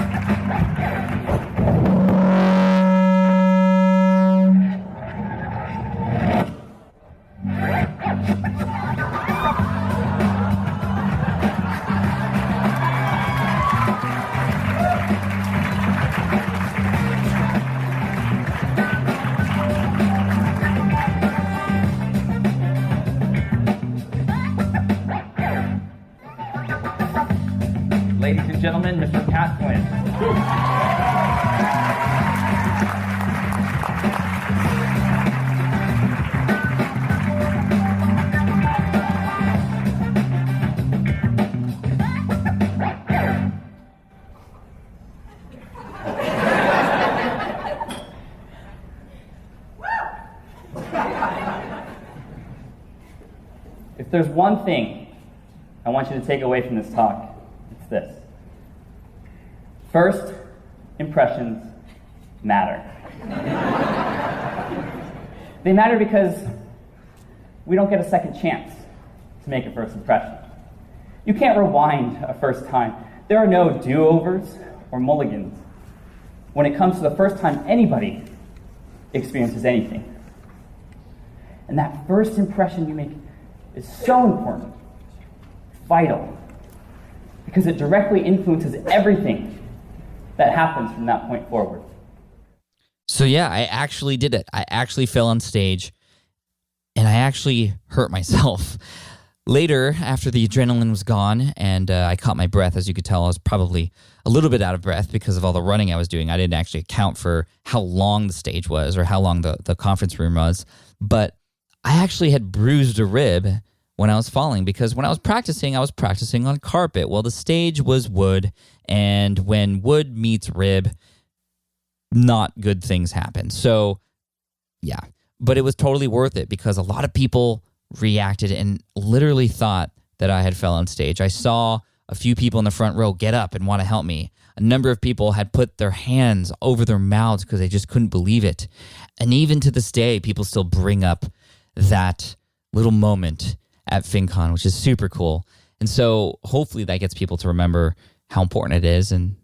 Ladies and gentlemen, Mr. Pat Flynn. If there's one thing I want you to take away from this talk, it's this. First impressions matter. They matter because we don't get a second chance to make a first impression. You can't rewind a first time. There are no do-overs or mulligans when it comes to the first time anybody experiences anything. And that first impression you make is so important, vital, because it directly influences everything that happens from that point forward. So yeah, I actually did it. I actually fell on stage, and I actually hurt myself. Later, after the adrenaline was gone and I caught my breath, as you could tell, I was probably a little bit out of breath because of all the running I was doing. I didn't actually account for how long the stage was or how long the conference room was. But I actually had bruised a rib when I was falling because when I was practicing on carpet. Well, the stage was wood, and when wood meets rib, not good things happen. So, yeah. But it was totally worth it because a lot of people reacted and literally thought that I had fell on stage. I saw a few people in the front row get up and want to help me. A number of people had put their hands over their mouths because they just couldn't believe it. And even to this day, people still bring up that little moment at FinCon, which is super cool. And so hopefully that gets people to remember how important it is. And,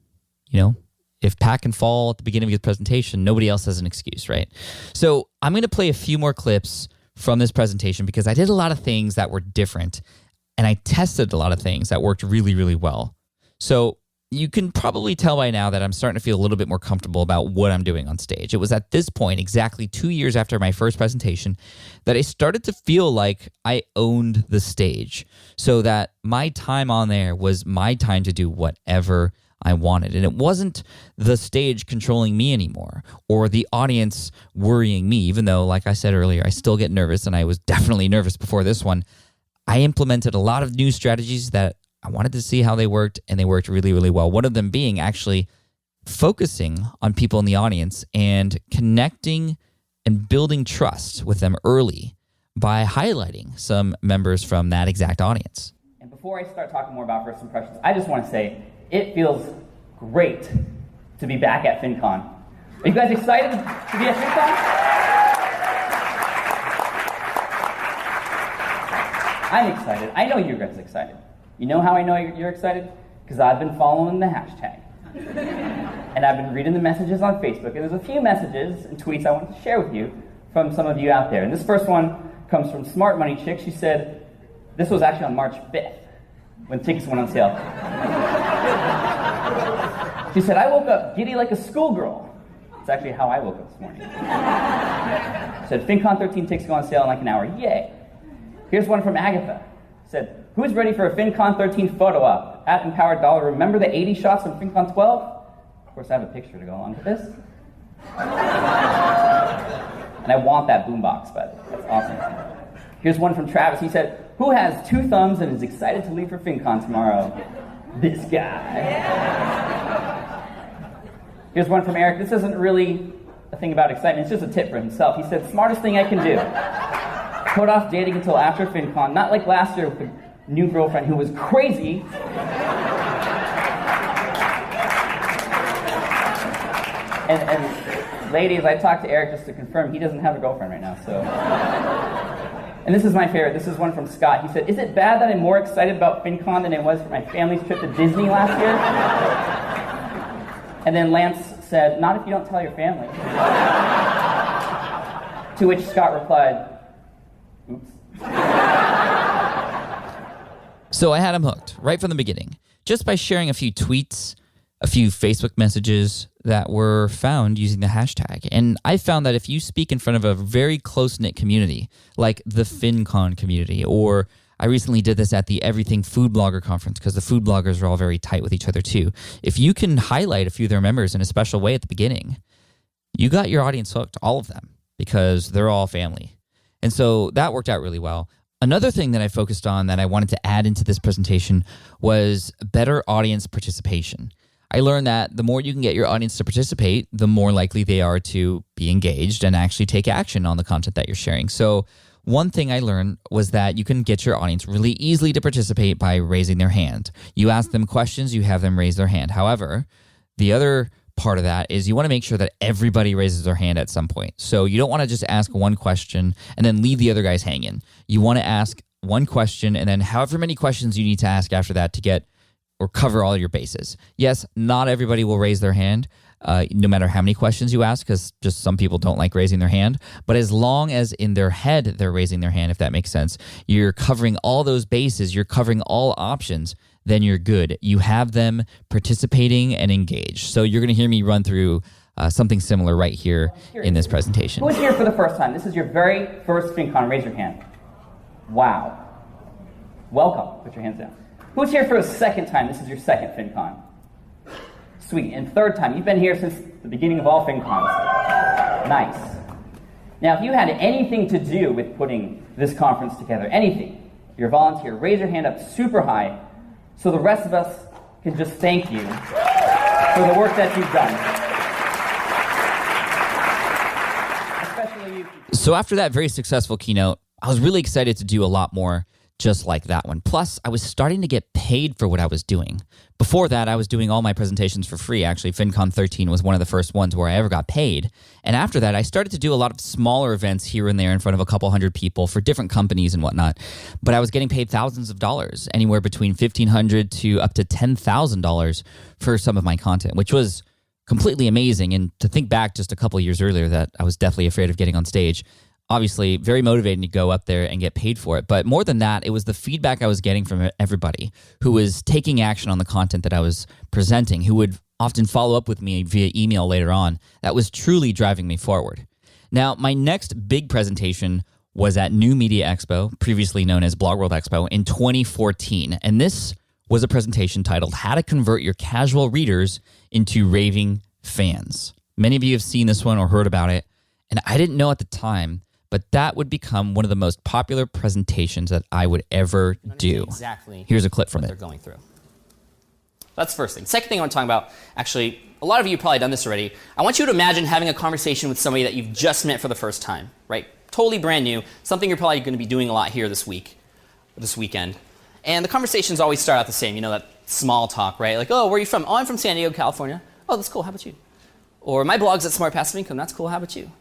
if Pat can fall at the beginning of his presentation, nobody else has an excuse, right? So I'm going to play a few more clips from this presentation because I did a lot of things that were different and I tested a lot of things that worked really, really well. So you can probably tell by now that I'm starting to feel a little bit more comfortable about what I'm doing on stage. It was at this point, exactly 2 years after my first presentation, that I started to feel like I owned the stage so that my time on there was my time to do whatever I wanted. And it wasn't the stage controlling me anymore or the audience worrying me, even though, like I said earlier, I still get nervous and I was definitely nervous before this one. I implemented a lot of new strategies that I wanted to see how they worked, and they worked really, really well. One of them being actually focusing on people in the audience and connecting and building trust with them early by highlighting some members from that exact audience. And before I start talking more about first impressions, I just want to say it feels great to be back at FinCon. Are you guys excited to be at FinCon? I'm excited. I know you guys are excited. You know how I know you're excited? Because I've been following the hashtag. And I've been reading the messages on Facebook. And there's a few messages and tweets I want to share with you from some of you out there. And this first one comes from Smart Money Chick. She said, this was actually on March 5th when tickets went on sale. She said, I woke up giddy like a schoolgirl. It's actually how I woke up this morning. She said, FinCon 13 tickets go on sale in like an hour. Yay. Here's one from Agatha. Said, who's ready for a FinCon 13 photo op? At Empowered Dollar, remember the 80 shots from FinCon 12? Of course, I have a picture to go along with this. And I want that boombox, but that's awesome. Here's one from Travis. He said, who has 2 thumbs and is excited to leave for FinCon tomorrow? This guy. Here's one from Eric. This isn't really a thing about excitement. It's just a tip for himself. He said, smartest thing I can do. Put off dating until after FinCon. Not like last year with the new girlfriend who was crazy. And ladies, I talked to Eric just to confirm he doesn't have a girlfriend right now, so. And this is my favorite. This is one from Scott. He said, is it bad that I'm more excited about FinCon than I was for my family's trip to Disney last year? And then Lance said, not if you don't tell your family. To which Scott replied, oops. So I had him hooked right from the beginning, just by sharing a few tweets, a few Facebook messages that were found using the hashtag. And I found that if you speak in front of a very close-knit community, like the FinCon community, or I recently did this at the Everything Food Blogger Conference because the food bloggers are all very tight with each other too. If you can highlight a few of their members in a special way at the beginning, you got your audience hooked, all of them, because they're all family. And so that worked out really well. Another thing that I focused on that I wanted to add into this presentation was better audience participation. I learned that the more you can get your audience to participate, the more likely they are to be engaged and actually take action on the content that you're sharing. So one thing I learned was that you can get your audience really easily to participate by raising their hand. You ask them questions, you have them raise their hand. However, the other part of that is you want to make sure that everybody raises their hand at some point. So you don't want to just ask one question and then leave the other guys hanging. You want to ask one question and then however many questions you need to ask after that to get or cover all your bases. Yes, not everybody will raise their hand, no matter how many questions you ask, because just some people don't like raising their hand. But as long as in their head they're raising their hand, if that makes sense, you're covering all those bases, you're covering all options, then you're good. You have them participating and engaged. So you're going to hear me run through something similar right here in this presentation. Who's here for the first time? This is your very first FinCon. Raise your hand. Wow. Welcome. Put your hands down. Who's here for a second time? This is your second FinCon. Sweet. And third time. You've been here since the beginning of all FinCons. Nice. Now, if you had anything to do with putting this conference together, anything, you're a volunteer, raise your hand up super high so the rest of us can just thank you for the work that you've done. Especially you. So after that very successful keynote, I was really excited to do a lot more just like that one. Plus, I was starting to get paid for what I was doing. Before that, I was doing all my presentations for free. Actually, FinCon 13 was one of the first ones where I ever got paid. And after that, I started to do a lot of smaller events here and there in front of a couple hundred people for different companies and whatnot. But I was getting paid thousands of dollars, anywhere between $1,500 to up to $10,000 for some of my content, which was completely amazing. And to think back just a couple of years earlier that I was definitely afraid of getting on stage. Obviously, very motivating to go up there and get paid for it. But more than that, it was the feedback I was getting from everybody who was taking action on the content that I was presenting, who would often follow up with me via email later on. That was truly driving me forward. Now, my next big presentation was at New Media Expo, previously known as Blog World Expo, in 2014. And this was a presentation titled How to Convert Your Casual Readers into Raving Fans. Many of you have seen this one or heard about it. And I didn't know at the time, but that would become one of the most popular presentations that I would ever do. Exactly. Here's a clip from what it. They're going through. That's the first thing. Second thing I want to talk about, actually, a lot of you have probably done this already. I want you to imagine having a conversation with somebody that you've just met for the first time, right? Totally brand new, something you're probably going to be doing a lot here this weekend. And the conversations always start out the same, you know, that small talk, right? Like, oh, where are you from? Oh, I'm from San Diego, California. Oh, that's cool. How about you? Or my blog's at Smart Passive Income. That's cool. How about you?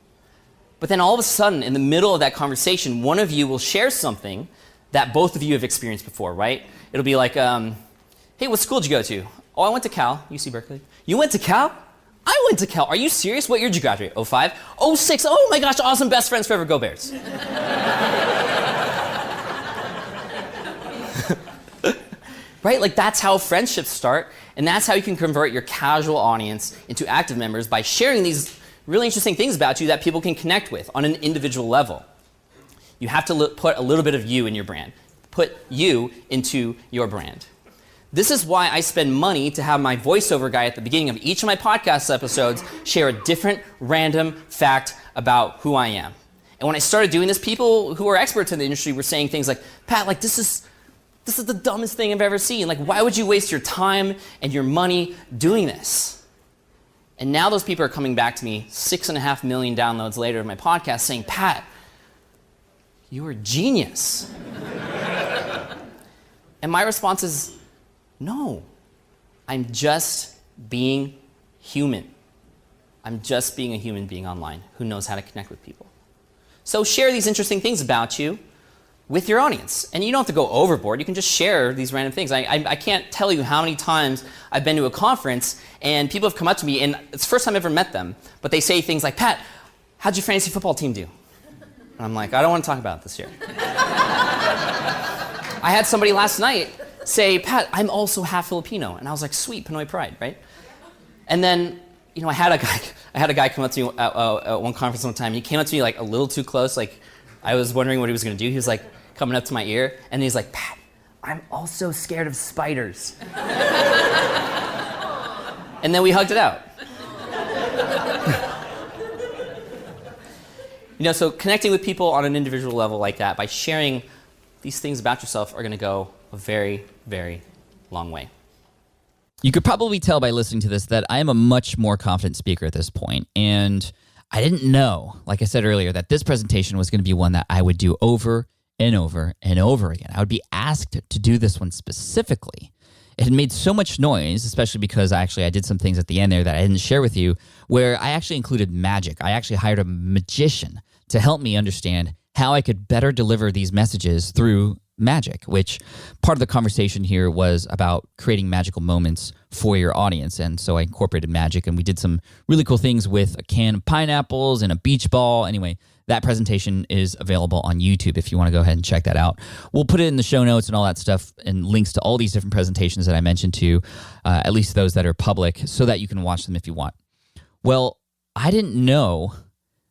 But then all of a sudden, in the middle of that conversation, one of you will share something that both of you have experienced before, right? It'll be like, hey, what school did you go to? Oh, I went to Cal, UC Berkeley. You went to Cal? I went to Cal. Are you serious? What year did you graduate? 05? 06? Oh my gosh, awesome. Best friends forever. Go Bears. Right? Like that's how friendships start. And that's how you can convert your casual audience into active members by sharing these really interesting things about you that people can connect with on an individual level. You have to put a little bit of you in your brand. Put you into your brand. This is why I spend money to have my voiceover guy at the beginning of each of my podcast episodes share a different random fact about who I am. And when I started doing this, people who are experts in the industry were saying things like, Pat, like this is the dumbest thing I've ever seen. Like, why would you waste your time and your money doing this? And now those people are coming back to me 6.5 million downloads later of my podcast saying, Pat, you are a genius. And my response is, no, I'm just being human. I'm just being a human being online who knows how to connect with people. So share these interesting things about you with your audience. And you don't have to go overboard. You can just share these random things. I can't tell you how many times I've been to a conference and people have come up to me, and it's the first time I've ever met them, but they say things like, Pat, how'd your fantasy football team do? And I'm like, I don't want to talk about it this year. I had somebody last night say, Pat, I'm also half Filipino. And I was like, sweet, Pinoy pride, right? And then, you know, I had a guy come up to me at one conference one time. He came up to me like a little too close. Like I was wondering what he was going to do. He was like coming up to my ear, and he's like, Pat, I'm also scared of spiders. And then we hugged it out. You know, so connecting with people on an individual level like that by sharing these things about yourself are going to go a very, very long way. You could probably tell by listening to this that I am a much more confident speaker at this point. And I didn't know, like I said earlier, that this presentation was going to be one that I would do over and over and over again. I would be asked to do this one specifically. It had made so much noise, especially because I did some things at the end there that I didn't share with you, where I actually included magic. I actually hired a magician to help me understand how I could better deliver these messages through magic, which part of the conversation here was about creating magical moments for your audience. And so I incorporated magic, and we did some really cool things with a can of pineapples and a beach ball. Anyway, that presentation is available on YouTube if you want to go ahead and check that out. We'll put it in the show notes and all that stuff, and links to all these different presentations that I mentioned to you, at least those that are public, so that you can watch them if you want. Well, I didn't know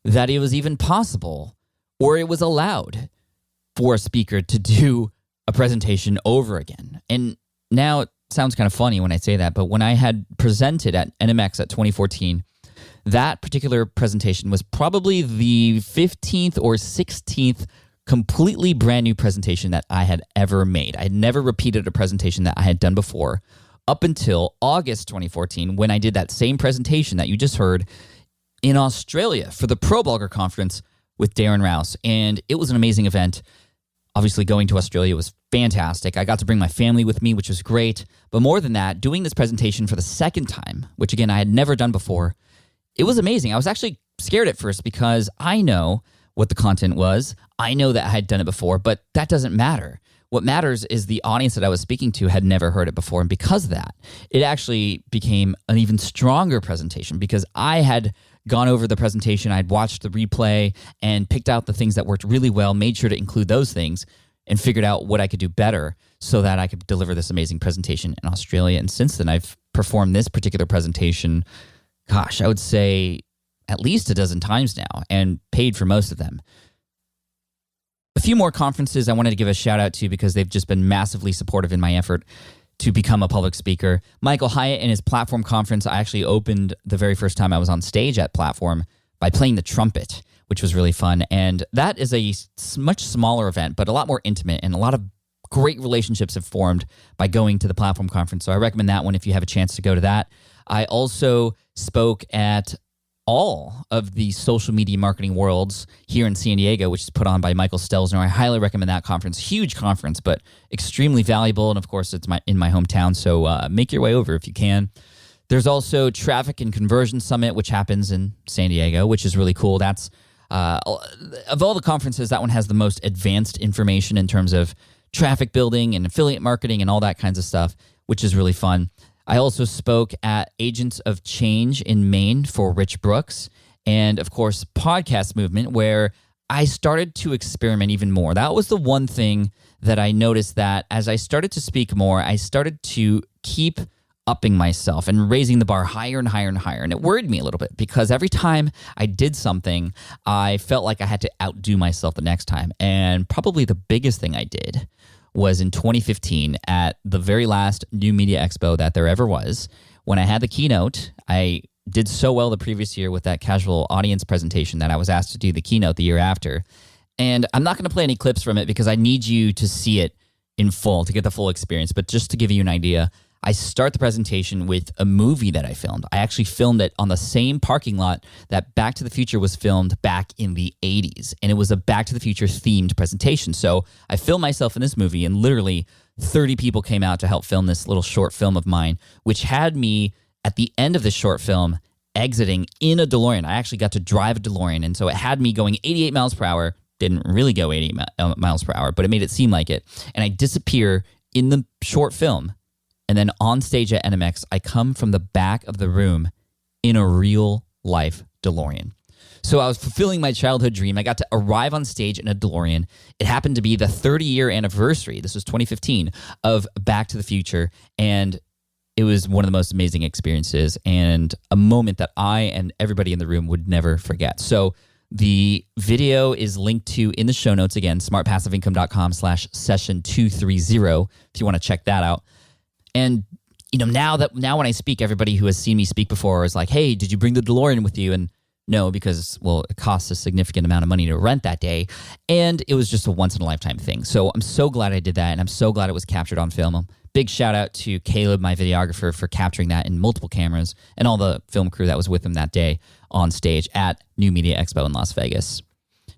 that it was even possible or it was allowed for a speaker to do a presentation over again. And now it sounds kind of funny when I say that, but when I had presented at NMX at 2014, that particular presentation was probably the 15th or 16th completely brand new presentation that I had ever made. I had never repeated a presentation that I had done before up until August 2014 when I did that same presentation that you just heard in Australia for the Pro Blogger Conference with Darren Rouse. And it was an amazing event. Obviously, going to Australia was fantastic. I got to bring my family with me, which was great. But more than that, doing this presentation for the second time, which again, I had never done before, it was amazing. I was actually scared at first because I know what the content was. I know that I had done it before, but that doesn't matter. What matters is the audience that I was speaking to had never heard it before. And because of that, it actually became an even stronger presentation because I had gone over the presentation, I'd watched the replay and picked out the things that worked really well, made sure to include those things, and figured out what I could do better so that I could deliver this amazing presentation in Australia. And since then, I've performed this particular presentation, I would say at least a dozen times now and paid for most of them. A few more conferences I wanted to give a shout out to because they've just been massively supportive in my effort to become a public speaker. Michael Hyatt and his Platform conference, I actually opened the very first time I was on stage at Platform by playing the trumpet, which was really fun. And that is a much smaller event, but a lot more intimate, and a lot of great relationships have formed by going to the Platform conference. So I recommend that one if you have a chance to go to that. I also spoke at all of the social media marketing worlds here in San Diego, which is put on by Michael Stelzner. I highly recommend that conference. Huge conference, but extremely valuable. And of course, it's in my hometown, so make your way over if you can. There's also Traffic and Conversion Summit, which happens in San Diego, which is really cool. That's of all the conferences, that one has the most advanced information in terms of traffic building and affiliate marketing and all that kinds of stuff, which is really fun. I also spoke at Agents of Change in Maine for Rich Brooks, and of course, Podcast Movement, where I started to experiment even more. That was the one thing that I noticed, that as I started to speak more, I started to keep upping myself and raising the bar higher and higher and higher. And it worried me a little bit because every time I did something, I felt like I had to outdo myself the next time. And probably the biggest thing I did was in 2015 at the very last New Media Expo that there ever was. When I had the keynote, I did so well the previous year with that casual audience presentation that I was asked to do the keynote the year after. And I'm not going to play any clips from it because I need you to see it in full to get the full experience. But just to give you an idea, I start the presentation with a movie that I filmed. I actually filmed it on the same parking lot that Back to the Future was filmed back in the 80s. And it was a Back to the Future themed presentation. So I filmed myself in this movie, and literally 30 people came out to help film this little short film of mine, which had me at the end of the short film exiting in a DeLorean. I actually got to drive a DeLorean. And so it had me going 88 miles per hour. Didn't really go 80 miles per hour, but it made it seem like it. And I disappear in the short film. And then on stage at NMX, I come from the back of the room in a real life DeLorean. So I was fulfilling my childhood dream. I got to arrive on stage in a DeLorean. It happened to be the 30-year anniversary, this was 2015, of Back to the Future. And it was one of the most amazing experiences and a moment that I and everybody in the room would never forget. So the video is linked to in the show notes. Again, smartpassiveincome.com/session230 if you want to check that out. And now when I speak, everybody who has seen me speak before is like, hey, did you bring the DeLorean with you? And no, because, well, it costs a significant amount of money to rent that day. And it was just a once-in-a-lifetime thing. So I'm so glad I did that, and I'm so glad it was captured on film. Big shout out to Caleb, my videographer, for capturing that in multiple cameras, and all the film crew that was with him that day on stage at New Media Expo in Las Vegas.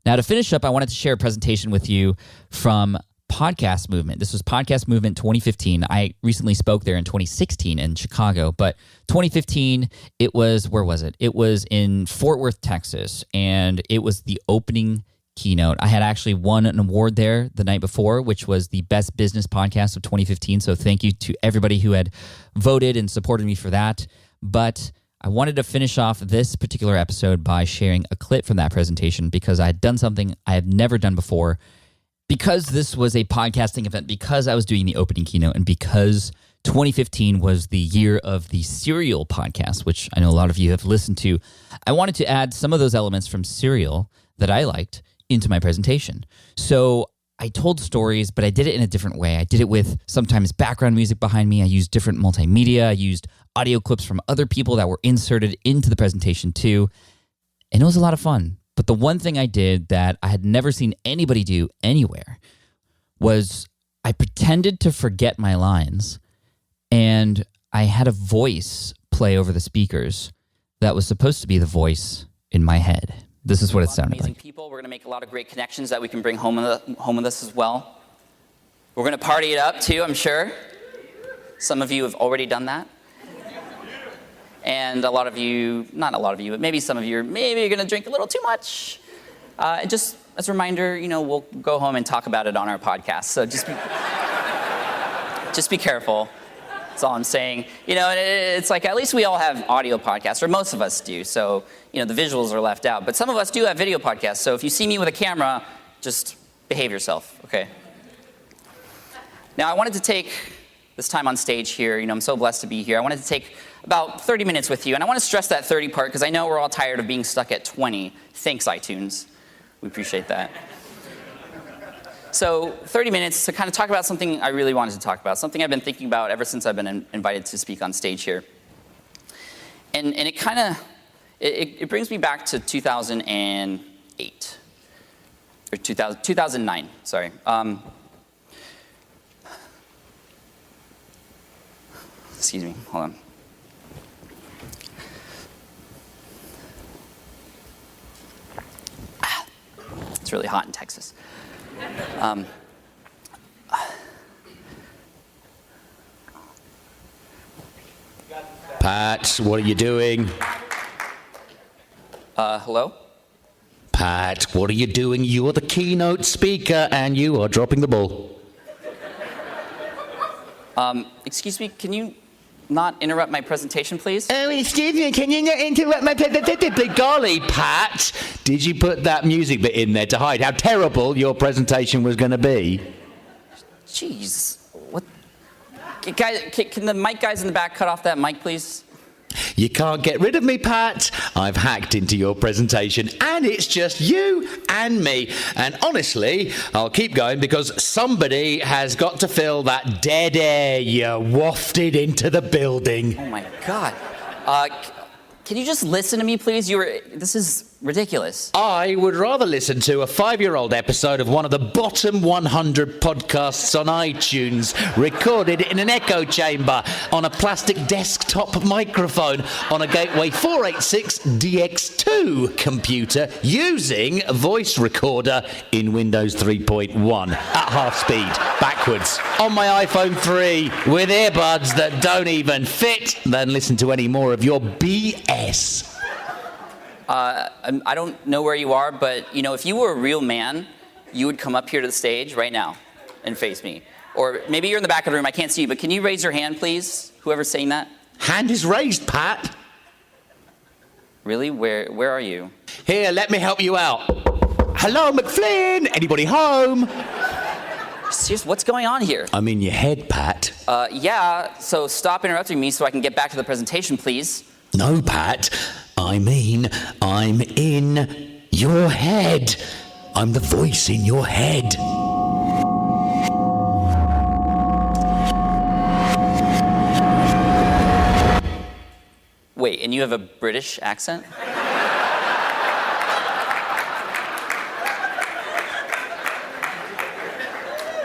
Now, to finish up, I wanted to share a presentation with you from Podcast Movement. This was Podcast Movement 2015. I recently spoke there in 2016 in Chicago, but 2015, it was, where was it? It was in Fort Worth, Texas, and it was the opening keynote. I had actually won an award there the night before, which was the Best Business Podcast of 2015, so thank you to everybody who had voted and supported me for that. But I wanted to finish off this particular episode by sharing a clip from that presentation because I had done something I had never done before. Because this was a podcasting event, because I was doing the opening keynote, and because 2015 was the year of the Serial podcast, which I know a lot of you have listened to, I wanted to add some of those elements from Serial that I liked into my presentation. So I told stories, but I did it in a different way. I did it with sometimes background music behind me. I used different multimedia. I used audio clips from other people that were inserted into the presentation too. And it was a lot of fun. But the one thing I did that I had never seen anybody do anywhere was I pretended to forget my lines, and I had a voice play over the speakers that was supposed to be the voice in my head. This is what it sounded amazing like. People. We're going to make a lot of great connections that we can bring home with us as well. We're going to party it up too, I'm sure. Some of you have already done that. And a lot of you, not a lot of you, but maybe some of you, maybe you're going to drink a little too much. And just as a reminder, we'll go home and talk about it on our podcast. So just be careful. That's all I'm saying. It's like at least we all have audio podcasts, or most of us do. So, the visuals are left out. But some of us do have video podcasts. So if you see me with a camera, just behave yourself, okay? Now, I wanted to take this time on stage here. I'm so blessed to be here. I wanted to take about 30 minutes with you. And I want to stress that 30 part because I know we're all tired of being stuck at 20. Thanks, iTunes. We appreciate that. So 30 minutes to kind of talk about something I really wanted to talk about, something I've been thinking about ever since I've been invited to speak on stage here. And it kind of, it brings me back to 2008, or 2009, sorry. Excuse me, hold on. It's really hot in Texas. Pat, what are you doing? Hello? Pat, what are you doing? You're the keynote speaker and you are dropping the ball. Excuse me, can you not interrupt my presentation, please? Oh, excuse me, can you not interrupt my presentation? Golly, Pat, did you put that music bit in there to hide how terrible your presentation was going to be? Jeez, what? Guys, can the mic guys in the back cut off that mic, please? You can't get rid of me, Pat. I've hacked into your presentation, and it's just you and me. And honestly, I'll keep going because somebody has got to fill that dead air you wafted into the building. Oh my God. Can you just listen to me, please? This is ridiculous. I would rather listen to a 5-year-old episode of one of the bottom 100 podcasts on iTunes, recorded in an echo chamber on a plastic desktop microphone on a Gateway 486 DX2 computer using a voice recorder in Windows 3.1 at half speed, backwards, on my iPhone 3 with earbuds that don't even fit, than listen to any more of your BS. I don't know where you are, but if you were a real man, you would come up here to the stage right now and face me. Or maybe you're in the back of the room, I can't see you, but can you raise your hand, please? Whoever's saying that? Hand is raised, Pat. Really? Where are you? Here, let me help you out. Hello, McFlynn. Anybody home? Seriously, what's going on here? I'm in your head, Pat. Yeah, so stop interrupting me so I can get back to the presentation, please. No, Pat. I mean, I'm in your head. I'm the voice in your head. Wait, and you have a British accent?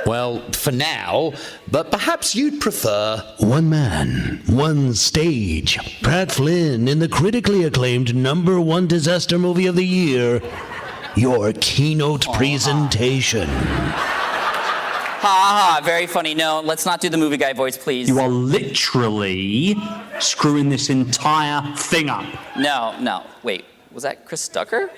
Well, for now, but perhaps you'd prefer one man, one stage. Pat Flynn in the critically acclaimed #1 disaster movie of the year, your keynote presentation. Ha ha, very funny. No, let's not do the movie guy voice, please. You are literally screwing this entire thing up. No. Wait, was that Chris Ducker?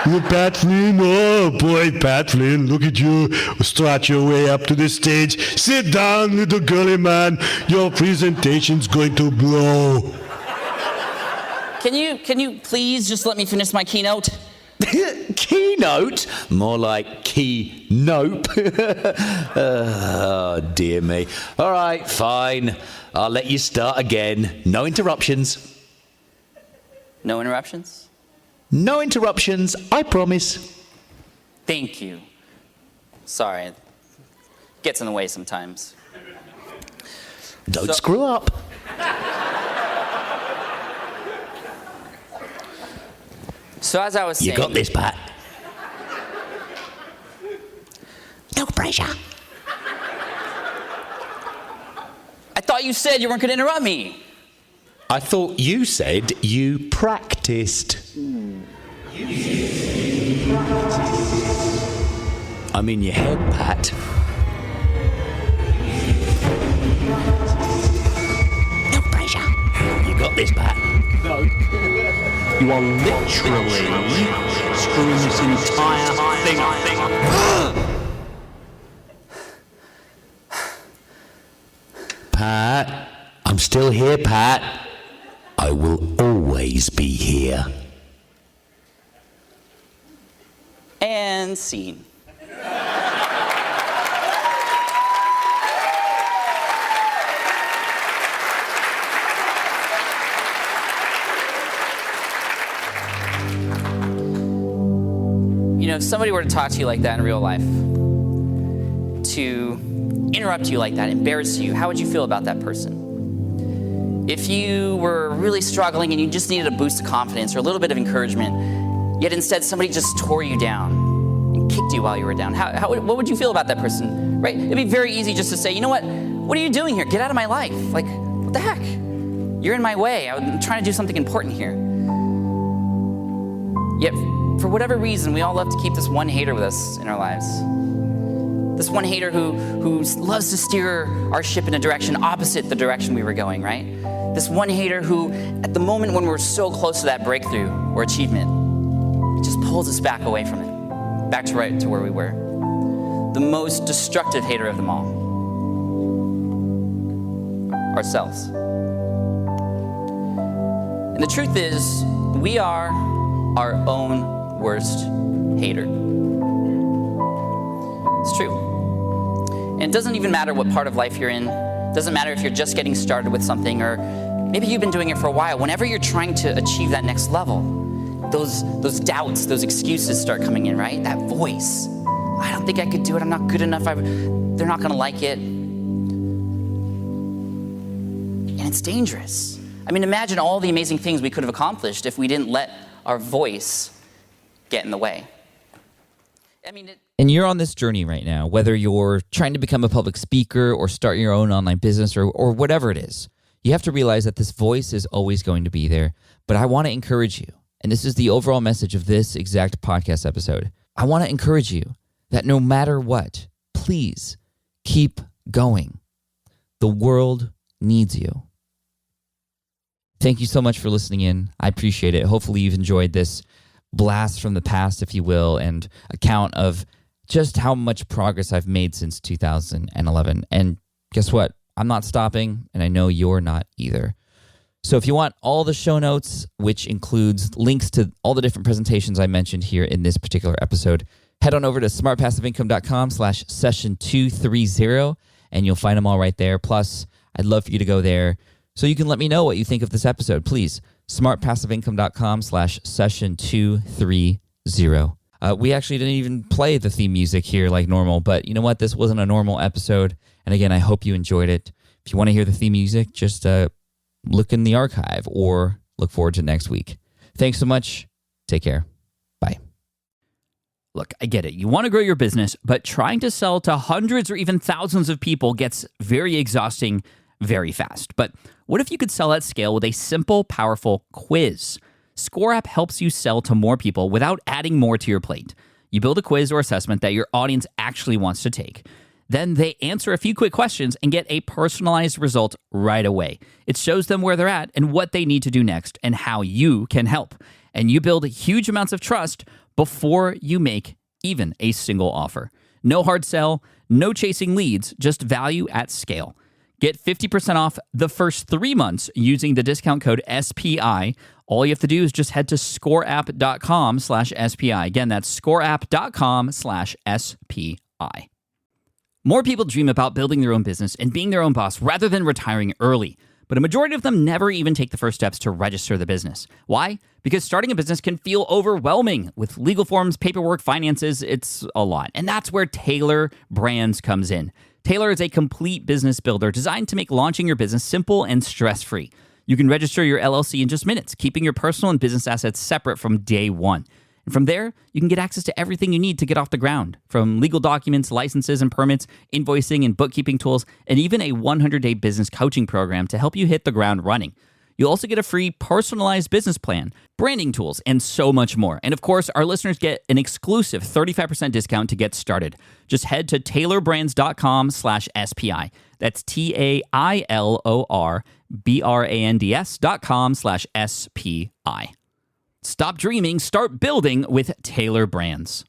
You're Pat Flynn. Oh boy, Pat Flynn, look at you. Strut your way up to the stage. Sit down, little girly man. Your presentation's going to blow. Can you please just let me finish my keynote? Keynote? More like key-nope. Oh, dear me. All right, fine. I'll let you start again. No interruptions. No interruptions? No interruptions, I promise. Thank you. Sorry. It gets in the way sometimes. Don't screw up. So as I was saying... You got this, Pat. No pressure. I thought you said you weren't going to interrupt me. I thought you said you practiced. I'm in your head, Pat. No pressure. You got this, Pat. You are literally screwing this entire thing up. Pat, I'm still here, Pat. I will always be here. And scene. You know, if somebody were to talk to you like that in real life, to interrupt you like that, embarrass you, how would you feel about that person? If you were really struggling and you just needed a boost of confidence or a little bit of encouragement, yet instead somebody just tore you down and kicked you while you were down, what would you feel about that person, right? It'd be very easy just to say, you know what are you doing here? Get out of my life. Like, what the heck? You're in my way. I'm trying to do something important here. Yet, for whatever reason, we all love to keep this one hater with us in our lives. This one hater who loves to steer our ship in a direction opposite the direction we were going, right? This one hater who, at the moment when we're so close to that breakthrough or achievement, it just pulls us back away from it, back to right to where we were. The most destructive hater of them all. Ourselves. And the truth is, we are our own worst hater. It's true. And it doesn't even matter what part of life you're in. It doesn't matter if you're just getting started with something or maybe you've been doing it for a while. Whenever you're trying to achieve that next level, those doubts, those excuses start coming in, right? That voice. I don't think I could do it. I'm not good enough. They're not going to like it. And it's dangerous. I mean, imagine all the amazing things we could have accomplished if we didn't let our voice get in the way. And you're on this journey right now, whether you're trying to become a public speaker or start your own online business or whatever it is. You have to realize that this voice is always going to be there. But I want to encourage you, and this is the overall message of this exact podcast episode. I want to encourage you that no matter what, please keep going. The world needs you. Thank you so much for listening in. I appreciate it. Hopefully you've enjoyed this blast from the past, if you will, and account of just how much progress I've made since 2011. And guess what? I'm not stopping, and I know you're not either. So if you want all the show notes, which includes links to all the different presentations I mentioned here in this particular episode, head on over to smartpassiveincome.com/session230, and you'll find them all right there. Plus, I'd love for you to go there so you can let me know what you think of this episode. Please, smartpassiveincome.com/session230. We actually didn't even play the theme music here like normal, but you know what? This wasn't a normal episode. And again, I hope you enjoyed it. If you want to hear the theme music, just look in the archive or look forward to next week. Thanks so much. Take care. Bye. Look, I get it. You want to grow your business, but trying to sell to hundreds or even thousands of people gets very exhausting very fast. But what if you could sell at scale with a simple, powerful quiz? Score App helps you sell to more people without adding more to your plate. You build a quiz or assessment that your audience actually wants to take. Then they answer a few quick questions and get a personalized result right away. It shows them where they're at and what they need to do next and how you can help. And you build huge amounts of trust before you make even a single offer. No hard sell, no chasing leads, just value at scale. Get 50% off the first 3 months using the discount code SPI. All you have to do is just head to scoreapp.com/SPI. Again, that's scoreapp.com/SPI. More people dream about building their own business and being their own boss rather than retiring early. but a majority of them never even take the first steps to register the business. Why? Because starting a business can feel overwhelming. With legal forms, paperwork, finances, it's a lot. And that's where Taylor Brands comes in. Taylor is a complete business builder designed to make launching your business simple and stress-free. You can register your LLC in just minutes, keeping your personal and business assets separate from day one. And from there, you can get access to everything you need to get off the ground, from legal documents, licenses and permits, invoicing and bookkeeping tools, and even a 100-day business coaching program to help you hit the ground running. You'll also get a free personalized business plan, branding tools, and so much more. And of course, our listeners get an exclusive 35% discount to get started. Just head to taylorbrands.com/SPI. That's TAILORBRANDS.com/SPI. Stop dreaming, start building with Taylor Brands.